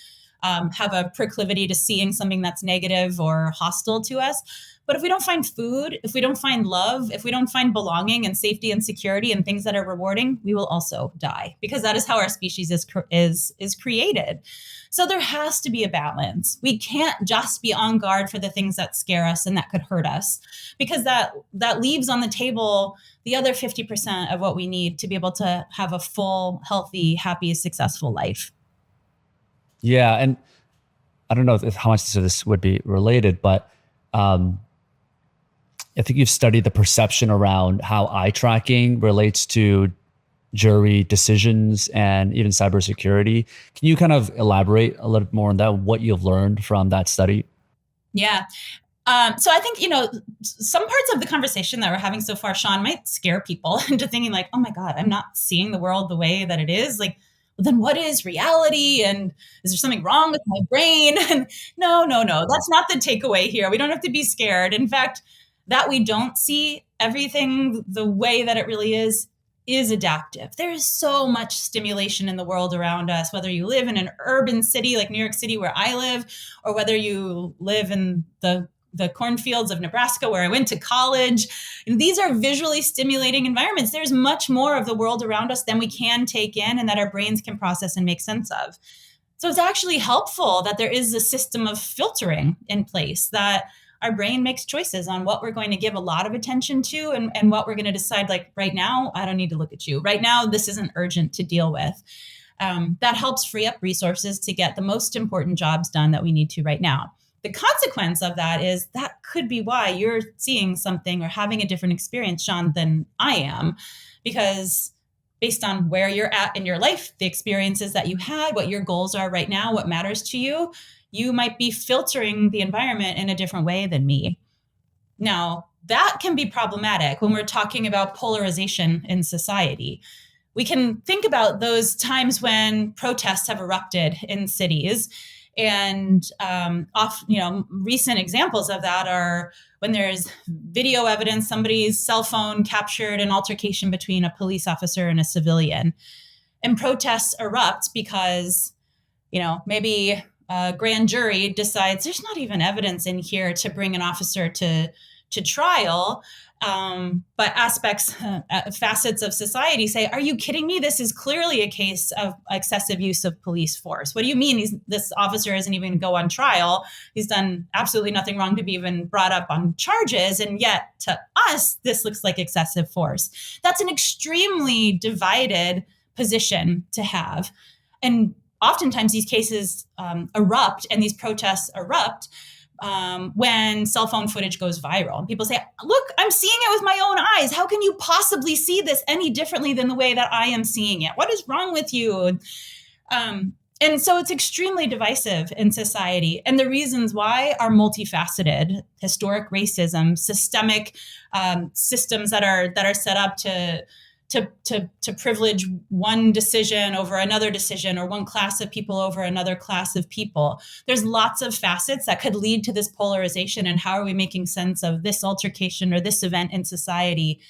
have a proclivity to seeing something that's negative or hostile to us. But if we don't find food, if we don't find love, if we don't find belonging and safety and security and things that are rewarding, we will also die, because that is how our species is created. So there has to be a balance. We can't just be on guard for the things that scare us and that could hurt us, because that leaves on the table the other 50% of what we need to be able to have a full, healthy, happy, successful life. Yeah, and I don't know how much of this would be related, but I think you've studied the perception around how eye tracking relates to jury decisions and even cybersecurity. Can you kind of elaborate a little bit more on that, what you've learned from that study? Yeah. So I think, some parts of the conversation that we're having so far, Sean, might scare people into thinking like, oh my God, I'm not seeing the world the way that it is. Like, well, then what is reality? And is there something wrong with my brain? And no, that's not the takeaway here. We don't have to be scared. In fact, that we don't see everything the way that it really is adaptive. There is so much stimulation in the world around us, whether you live in an urban city like New York City, where I live, or whether you live in the cornfields of Nebraska, where I went to college. And these are visually stimulating environments. There's much more of the world around us than we can take in and that our brains can process and make sense of. So it's actually helpful that there is a system of filtering in place, that our brain makes choices on what we're going to give a lot of attention to and what we're going to decide, like, right now, I don't need to look at you. Right now, this isn't urgent to deal with. That helps free up resources to get the most important jobs done that we need to right now. The consequence of that is that could be why you're seeing something or having a different experience, Sean, than I am, because based on where you're at in your life, the experiences that you had, what your goals are right now, what matters to you, you might be filtering the environment in a different way than me. Now, that can be problematic when we're talking about polarization in society. We can think about those times when protests have erupted in cities. And recent examples of that are when there's video evidence, somebody's cell phone captured an altercation between a police officer and a civilian. And protests erupt because, maybe a grand jury decides there's not even evidence in here to bring an officer to trial. But facets of society say, are you kidding me? This is clearly a case of excessive use of police force. What do you mean this officer isn't even going to go on trial? He's done absolutely nothing wrong to be even brought up on charges. And yet to us, this looks like excessive force. That's an extremely divided position to have. And oftentimes these cases erupt and these protests erupt when cell phone footage goes viral. And people say, look, I'm seeing it with my own eyes. How can you possibly see this any differently than the way that I am seeing it? What is wrong with you? And so it's extremely divisive in society. And the reasons why are multifaceted: historic racism, systemic systems that are set up to privilege one decision over another decision, or one class of people over another class of people. There's lots of facets that could lead to this polarization. And how are we making sense of this altercation or this event in society?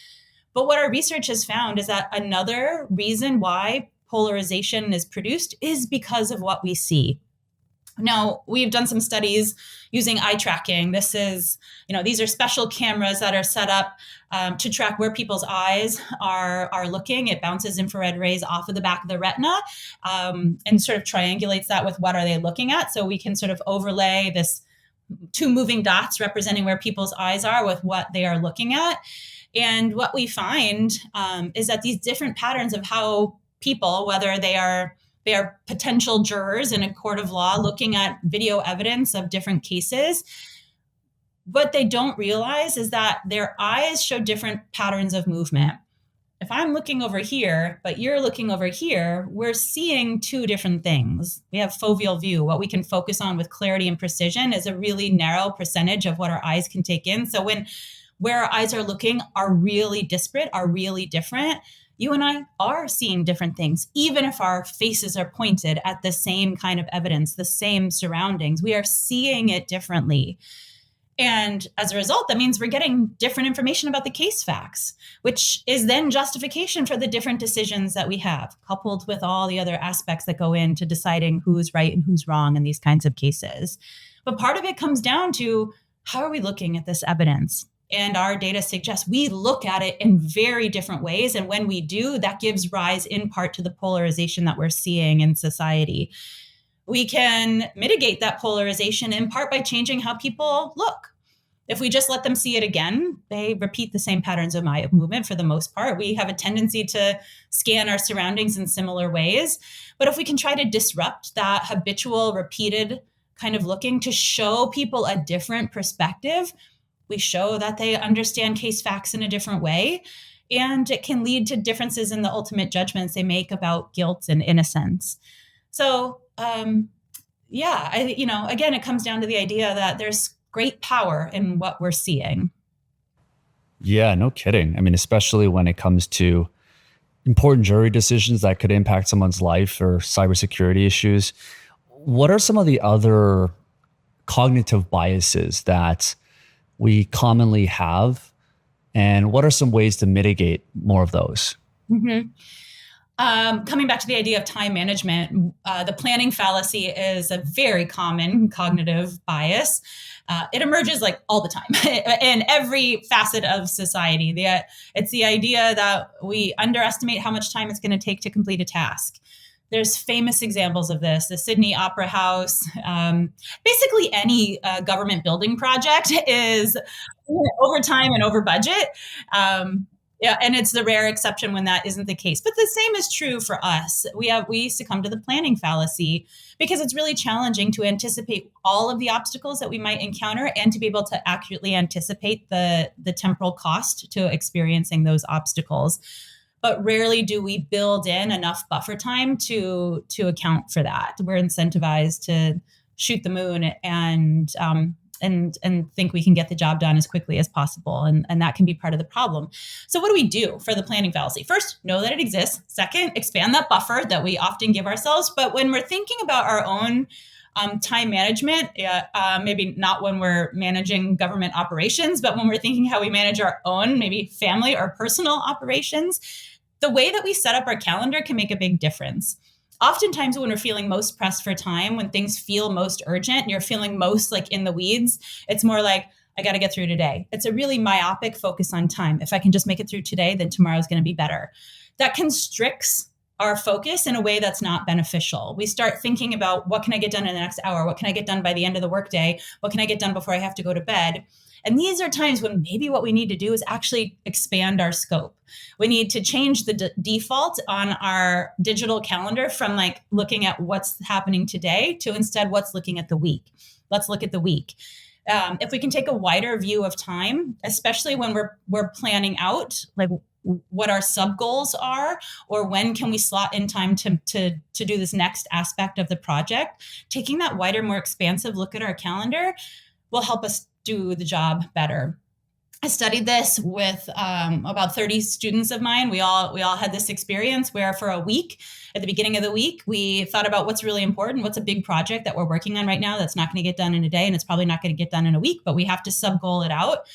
But what our research has found is that another reason why polarization is produced is because of what we see. Now, we've done some studies using eye tracking. These are special cameras that are set up to track where people's eyes are looking. It bounces infrared rays off of the back of the retina and sort of triangulates that with what are they looking at. So we can sort of overlay this two moving dots representing where people's eyes are with what they are looking at. And what we find is that these different patterns of how people, whether they are potential jurors in a court of law looking at video evidence of different cases, what they don't realize is that their eyes show different patterns of movement. If I'm looking over here, but you're looking over here, we're seeing two different things. We have foveal view. What we can focus on with clarity and precision is a really narrow percentage of what our eyes can take in. So where our eyes are looking are really disparate, are really different, you and I are seeing different things. Even if our faces are pointed at the same kind of evidence, the same surroundings, we are seeing it differently. And as a result, that means we're getting different information about the case facts, which is then justification for the different decisions that we have, coupled with all the other aspects that go into deciding who's right and who's wrong in these kinds of cases. But part of it comes down to, how are we looking at this evidence? And our data suggests we look at it in very different ways. And when we do, that gives rise in part to the polarization that we're seeing in society. We can mitigate that polarization in part by changing how people look. If we just let them see it again, they repeat the same patterns of movement for the most part. We have a tendency to scan our surroundings in similar ways. But if we can try to disrupt that habitual, repeated kind of looking to show people a different perspective, we show that they understand case facts in a different way, and it can lead to differences in the ultimate judgments they make about guilt and innocence. So, again, it comes down to the idea that there's great power in what we're seeing. Yeah, no kidding. I mean, especially when it comes to important jury decisions that could impact someone's life or cybersecurity issues. What are some of the other cognitive biases that we commonly have, and what are some ways to mitigate more of those? Mm-hmm. Coming back to the idea of time management, the planning fallacy is a very common cognitive bias. It emerges like all the time in every facet of society. It's the idea that we underestimate how much time it's going to take to complete a task. There's famous examples of this. The Sydney Opera House, basically any government building project is over time and over budget. And it's the rare exception when that isn't the case. But the same is true for us. We succumb to the planning fallacy because it's really challenging to anticipate all of the obstacles that we might encounter and to be able to accurately anticipate the temporal cost to experiencing those obstacles. But rarely do we build in enough buffer time to account for that. We're incentivized to shoot the moon and think we can get the job done as quickly as possible. And that can be part of the problem. So what do we do for the planning fallacy? First, know that it exists. Second, expand that buffer that we often give ourselves. But when we're thinking about our own time management, maybe not when we're managing government operations, but when we're thinking how we manage our own, maybe family or personal operations, the way that we set up our calendar can make a big difference. Oftentimes when we're feeling most pressed for time, when things feel most urgent, you're feeling most like in the weeds, it's more like, I got to get through today. It's a really myopic focus on time. If I can just make it through today, then tomorrow's going to be better. That constricts our focus in a way that's not beneficial. We start thinking about what can I get done in the next hour? What can I get done by the end of the workday? What can I get done before I have to go to bed? And these are times when maybe what we need to do is actually expand our scope. We need to change the default on our digital calendar from like looking at what's happening today to instead what's looking at the week. Let's look at the week. If we can take a wider view of time, especially when we're planning out like what our sub goals are, or when can we slot in time to do this next aspect of the project, taking that wider, more expansive look at our calendar will help us do the job better. I studied this with about 30 students of mine. We all had this experience where for a week, at the beginning of the week, we thought about what's really important, what's a big project that we're working on right now that's not going to get done in a day, and it's probably not going to get done in a week, but we have to sub-goal it out.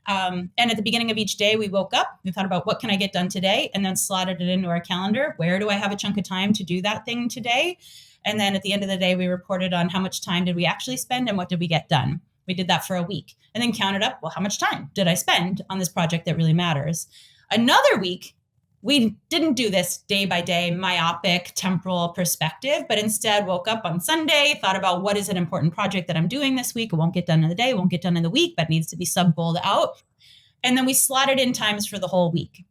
And at the beginning of each day, we woke up, we thought about what can I get done today, and then slotted it into our calendar. Where do I have a chunk of time to do that thing today? And then at the end of the day, we reported on how much time did we actually spend and what did we get done. We did that for a week and then counted up, well, how much time did I spend on this project that really matters? Another week, we didn't do this day by day, myopic temporal perspective, but instead woke up on Sunday, thought about what is an important project that I'm doing this week. It won't get done in the day, it won't get done in the week, but needs to be sub-goaled out. And then we slotted in times for the whole week.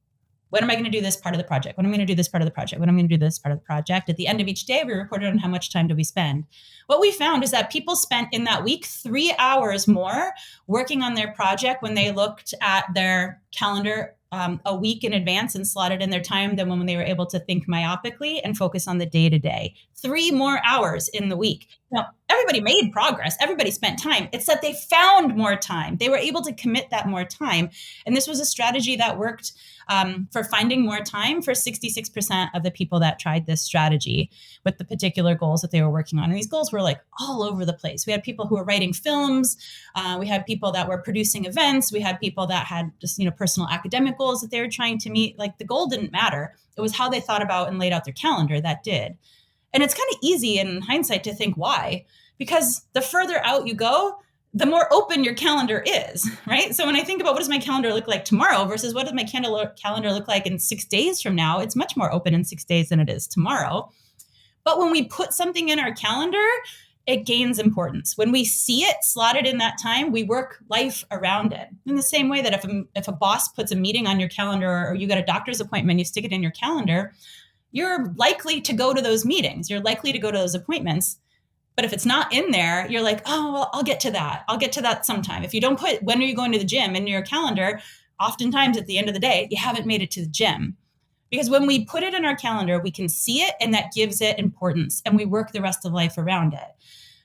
When am I going to do this part of the project? When am I going to do this part of the project? When am I going to do this part of the project? At the end of each day, we reported on how much time did we spend. What we found is that people spent in that week 3 hours more working on their project when they looked at their calendar a week in advance and slotted in their time than when they were able to think myopically and focus on the day-to-day. 3 more hours in the week. Now, everybody made progress. Everybody spent time. It's that they found more time. They were able to commit that more time. And this was a strategy that worked for finding more time for 66% of the people that tried this strategy with the particular goals that they were working on. And these goals were like all over the place. We had people who were writing films. We had people that were producing events. We had people that had just, personal academic goals that they were trying to meet. Like the goal didn't matter. It was how they thought about and laid out their calendar that did. And it's kind of easy in hindsight to think why, because the further out you go, the more open your calendar is, right? So when I think about what does my calendar look like tomorrow versus what does my calendar look like in 6 days from now, it's much more open in 6 days than it is tomorrow. But when we put something in our calendar, it gains importance. When we see it slotted in that time, we work life around it. In the same way that if a boss puts a meeting on your calendar or you got a doctor's appointment, you stick it in your calendar, you're likely to go to those meetings. You're likely to go to those appointments. But if it's not in there, you're like, oh, well, I'll get to that. I'll get to that sometime. If you don't put when are you going to the gym in your calendar, oftentimes at the end of the day, you haven't made it to the gym. Because when we put it in our calendar, we can see it and that gives it importance and we work the rest of life around it.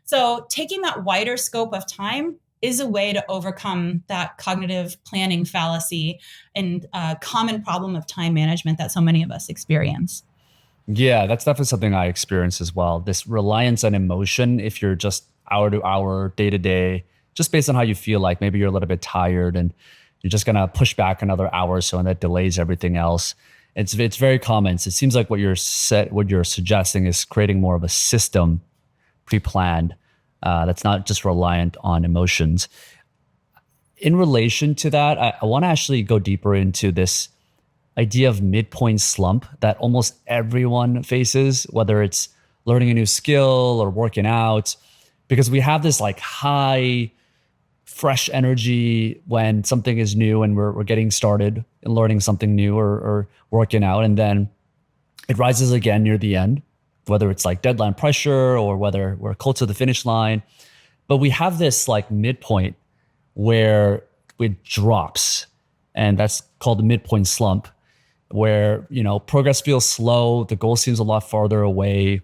So taking that wider scope of time is a way to overcome that cognitive planning fallacy and common problem of time management that so many of us experience. Yeah, that's definitely something I experience as well. This reliance on emotion, if you're just hour to hour, day to day, just based on how you feel like maybe you're a little bit tired and you're just going to push back another hour or so and that delays everything else. It's very common. So it seems like what you're suggesting is creating more of a system pre-planned that's not just reliant on emotions. In relation to that, I want to actually go deeper into this idea of midpoint slump that almost everyone faces, whether it's learning a new skill or working out, because we have this like high, fresh energy when something is new and we're getting started and learning something new or working out. And then it rises again near the end, whether it's like deadline pressure or whether we're close to the finish line. But we have this like midpoint where it drops, and that's called the midpoint slump, where, progress feels slow, the goal seems a lot farther away.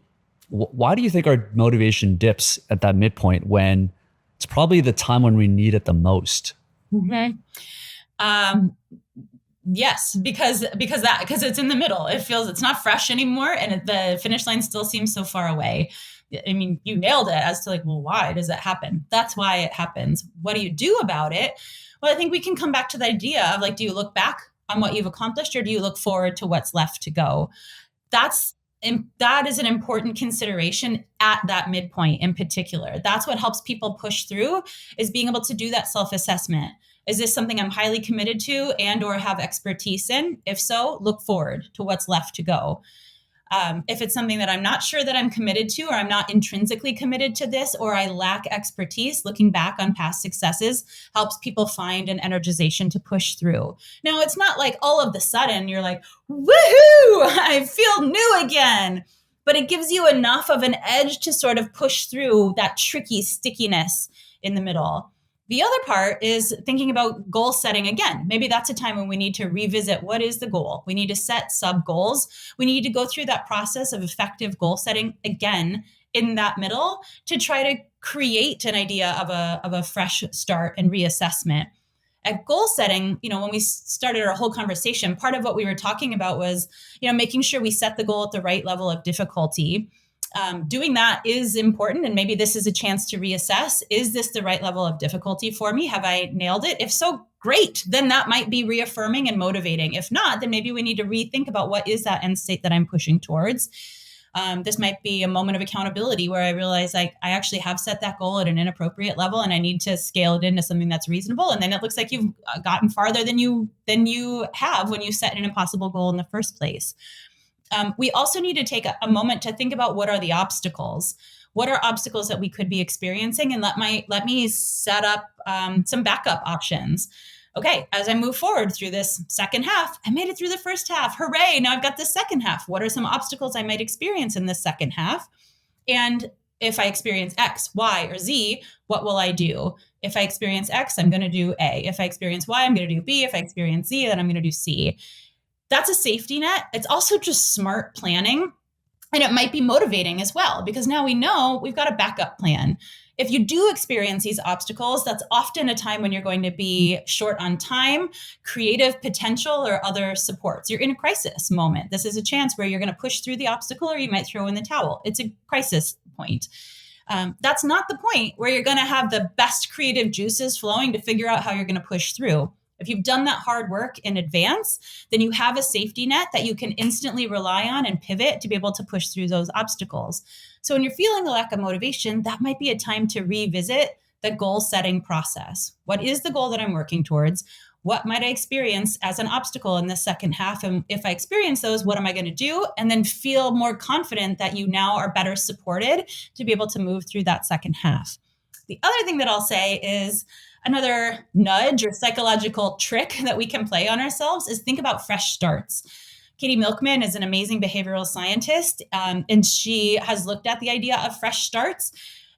Why do you think our motivation dips at that midpoint when it's probably the time when we need it the most? Mm-hmm. Yes, because it's in the middle. It's not fresh anymore, and the finish line still seems so far away. I mean, you nailed it as to like, well, why does that happen? That's why it happens. What do you do about it? Well, I think we can come back to the idea of like, do you look back on what you've accomplished or do you look forward to what's left to go? That is an important consideration at that midpoint in particular. That's what helps people push through, is being able to do that self-assessment. Is this something I'm highly committed to and or have expertise in? If so, look forward to what's left to go. If it's something that I'm not sure that I'm committed to, or I'm not intrinsically committed to this, or I lack expertise, looking back on past successes helps people find an energization to push through. Now, it's not like all of the sudden you're like, woohoo, I feel new again. But it gives you enough of an edge to sort of push through that tricky stickiness in the middle. The other part is thinking about goal setting again. Maybe that's a time when we need to revisit what is the goal. We need to set sub goals. We need to go through that process of effective goal setting again in that middle to try to create an idea of a fresh start and reassessment. At goal setting, when we started our whole conversation, part of what we were talking about was, making sure we set the goal at the right level of difficulty. Doing that is important. And maybe this is a chance to reassess. Is this the right level of difficulty for me? Have I nailed it? If so, great. Then that might be reaffirming and motivating. If not, then maybe we need to rethink about what is that end state that I'm pushing towards. This might be a moment of accountability where I realize I actually have set that goal at an inappropriate level and I need to scale it into something that's reasonable. And then it looks like you've gotten farther than you have when you set an impossible goal in the first place. We also need to take a moment to think about what are the obstacles. What are obstacles that we could be experiencing? And let me set up some backup options. Okay, as I move forward through this second half, I made it through the first half. Hooray, now I've got the second half. What are some obstacles I might experience in this second half? And if I experience X, Y, or Z, what will I do? If I experience X, I'm going to do A. If I experience Y, I'm going to do B. If I experience Z, then I'm going to do C. That's a safety net. It's also just smart planning. And it might be motivating as well, because now we know we've got a backup plan. If you do experience these obstacles, that's often a time when you're going to be short on time, creative potential, or other supports. You're in a crisis moment. This is a chance where you're going to push through the obstacle or you might throw in the towel. It's a crisis point. That's not the point where you're going to have the best creative juices flowing to figure out how you're going to push through. If you've done that hard work in advance, then you have a safety net that you can instantly rely on and pivot to be able to push through those obstacles. So when you're feeling a lack of motivation, that might be a time to revisit the goal setting process. What is the goal that I'm working towards? What might I experience as an obstacle in the second half? And if I experience those, what am I going to do? And then feel more confident that you now are better supported to be able to move through that second half. The other thing that I'll say is, another nudge or psychological trick that we can play on ourselves is think about fresh starts. Katie Milkman is an amazing behavioral scientist, and she has looked at the idea of fresh starts.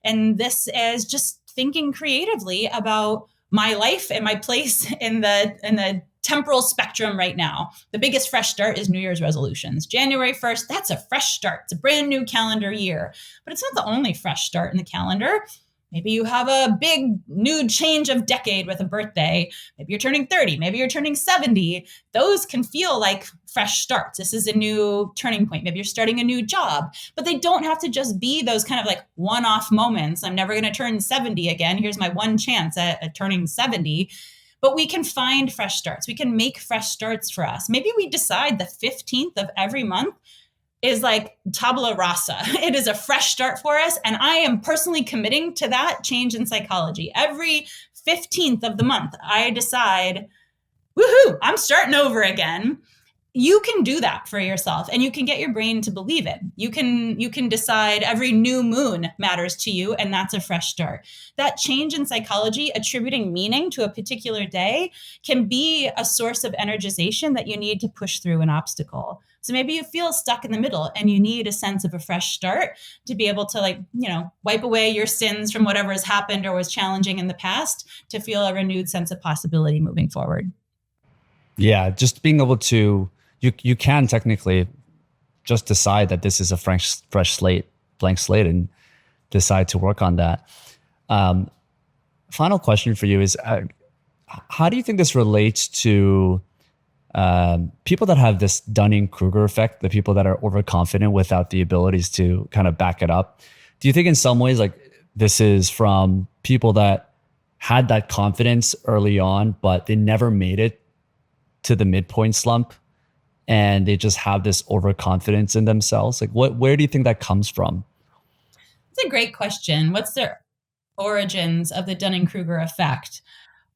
And this is just thinking creatively about my life and my place in the temporal spectrum right now. The biggest fresh start is New Year's resolutions. January 1st, that's a fresh start. It's a brand new calendar year. But it's not the only fresh start in the calendar. Maybe you have a big new change of decade with a birthday. Maybe you're turning 30. Maybe you're turning 70. Those can feel like fresh starts. This is a new turning point. Maybe you're starting a new job, but they don't have to just be those kind of like one-off moments. I'm never going to turn 70 again. Here's my one chance at turning 70. But we can find fresh starts. We can make fresh starts for us. Maybe we decide the 15th of every month is like tabula rasa. It is a fresh start for us. And I am personally committing to that change in psychology. Every 15th of the month, I decide, woohoo, I'm starting over again. You can do that for yourself and you can get your brain to believe it. You can decide every new moon matters to you and that's a fresh start. That change in psychology, attributing meaning to a particular day, can be a source of energization that you need to push through an obstacle. So maybe you feel stuck in the middle and you need a sense of a fresh start to be able to wipe away your sins from whatever has happened or was challenging in the past to feel a renewed sense of possibility moving forward. Yeah, just being able to, you can technically just decide that this is a fresh slate, blank slate, and decide to work on that. Final question for you is, how do you think this relates to people that have this Dunning-Kruger effect, the people that are overconfident without the abilities to kind of back it up? Do you think in some ways, like, this is from people that had that confidence early on, but they never made it to the midpoint slump and they just have this overconfidence in themselves? Like, where do you think that comes from? It's a great question. What's the origins of the Dunning-Kruger effect?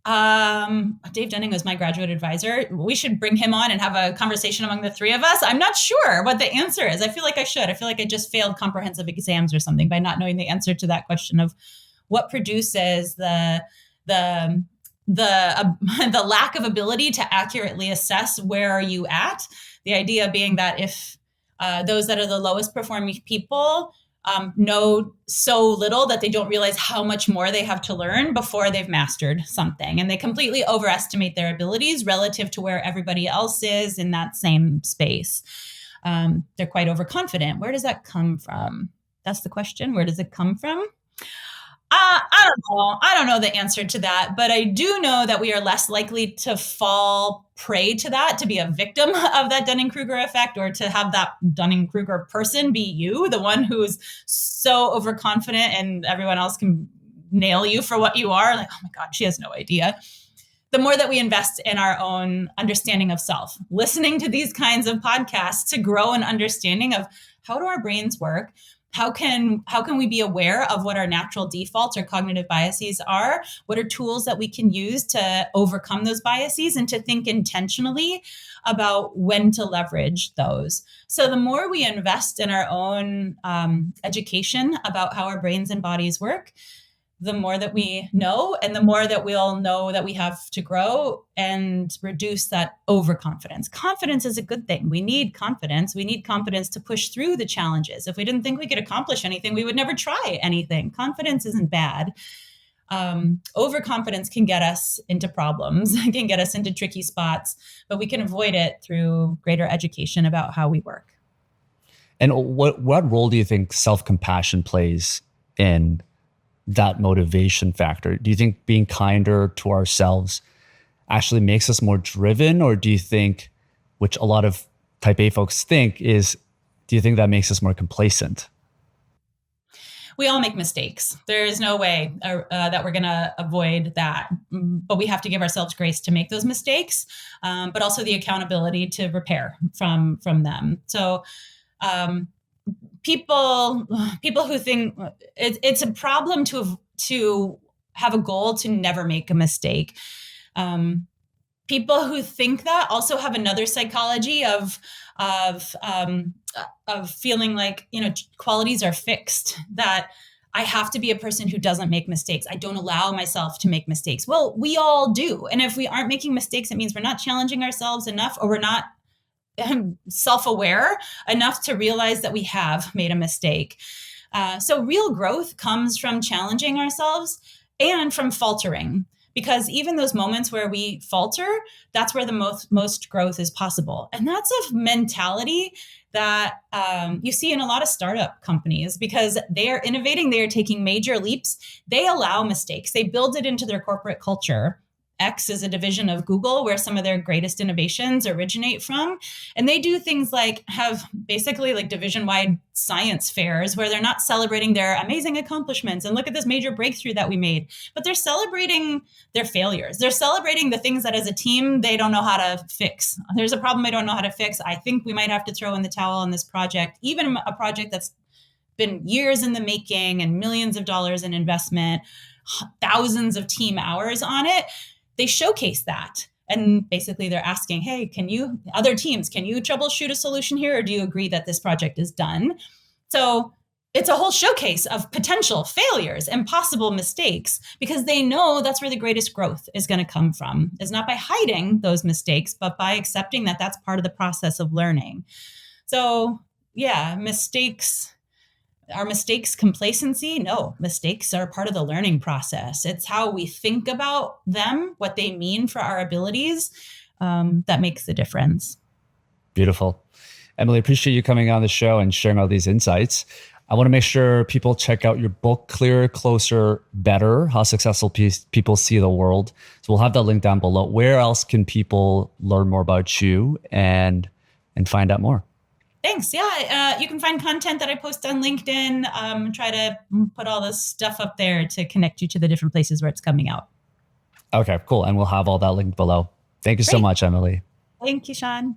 Dave Dunning was my graduate advisor. We should bring him on and have a conversation among the three of us. I'm not sure what the answer is. I feel like I should. I feel like I just failed comprehensive exams or something by not knowing the answer to that question of what produces the lack of ability to accurately assess where are you at. The idea being that if those that are the lowest performing people know so little that they don't realize how much more they have to learn before they've mastered something. And they completely overestimate their abilities relative to where everybody else is in that same space. They're quite overconfident. Where does that come from? That's the question. Where does it come from? I don't know. I don't know the answer to that, but I do know that we are less likely to fall prey to that, to be a victim of that Dunning-Kruger effect, or to have that Dunning-Kruger person be you, the one who's so overconfident and everyone else can nail you for what you are. Like, oh my God, she has no idea. The more that we invest in our own understanding of self, listening to these kinds of podcasts to grow an understanding of how do our brains work, how can we be aware of what our natural defaults or cognitive biases are? What are tools that we can use to overcome those biases and to think intentionally about when to leverage those? So the more we invest in our own education about how our brains and bodies work, the more that we know, and the more that we'll know that we have to grow and reduce that overconfidence. Confidence is a good thing. We need confidence. We need confidence to push through the challenges. If we didn't think we could accomplish anything, we would never try anything. Confidence isn't bad. Overconfidence can get us into problems, can get us into tricky spots, but we can avoid it through greater education about how we work. And what role do you think self-compassion plays in that motivation factor? Do you think being kinder to ourselves actually makes us more driven? Or do you think, which a lot of type A folks think, is, do you think that makes us more complacent? We all make mistakes. There is no way that we're going to avoid that. But we have to give ourselves grace to make those mistakes, but also the accountability to repair from them. So people who think it's a problem to have a goal to never make a mistake. People who think that also have another psychology of feeling like, qualities are fixed, that I have to be a person who doesn't make mistakes. I don't allow myself to make mistakes. Well, we all do. And if we aren't making mistakes, it means we're not challenging ourselves enough, or we're not self-aware enough to realize that we have made a mistake. So real growth comes from challenging ourselves and from faltering, because even those moments where we falter, that's where the most growth is possible. And that's a mentality that you see in a lot of startup companies, because they are innovating, they are taking major leaps. They allow mistakes. They build it into their corporate culture. X is a division of Google where some of their greatest innovations originate from. And they do things like have basically like division-wide science fairs where they're not celebrating their amazing accomplishments and look at this major breakthrough that we made, but they're celebrating their failures. They're celebrating the things that as a team, they don't know how to fix. There's a problem I don't know how to fix. I think we might have to throw in the towel on this project, even a project that's been years in the making and millions of dollars in investment, thousands of team hours on it. They showcase that. And basically they're asking, hey, other teams, can you troubleshoot a solution here? Or do you agree that this project is done? So it's a whole showcase of potential failures and possible mistakes, because they know that's where the greatest growth is going to come from, is not by hiding those mistakes, but by accepting that that's part of the process of learning. So yeah, Are mistakes complacency? No, mistakes are part of the learning process. It's how we think about them, what they mean for our abilities, that makes the difference. Beautiful. Emily, appreciate you coming on the show and sharing all these insights. I want to make sure people check out your book, Clearer, Closer, Better, How Successful People See the World. So we'll have that link down below. Where else can people learn more about you and find out more? Thanks. Yeah, you can find content that I post on LinkedIn. Try to put all this stuff up there to connect you to the different places where it's coming out. Okay, cool. And we'll have all that linked below. Thank you so much, Emily. Thank you, Sean.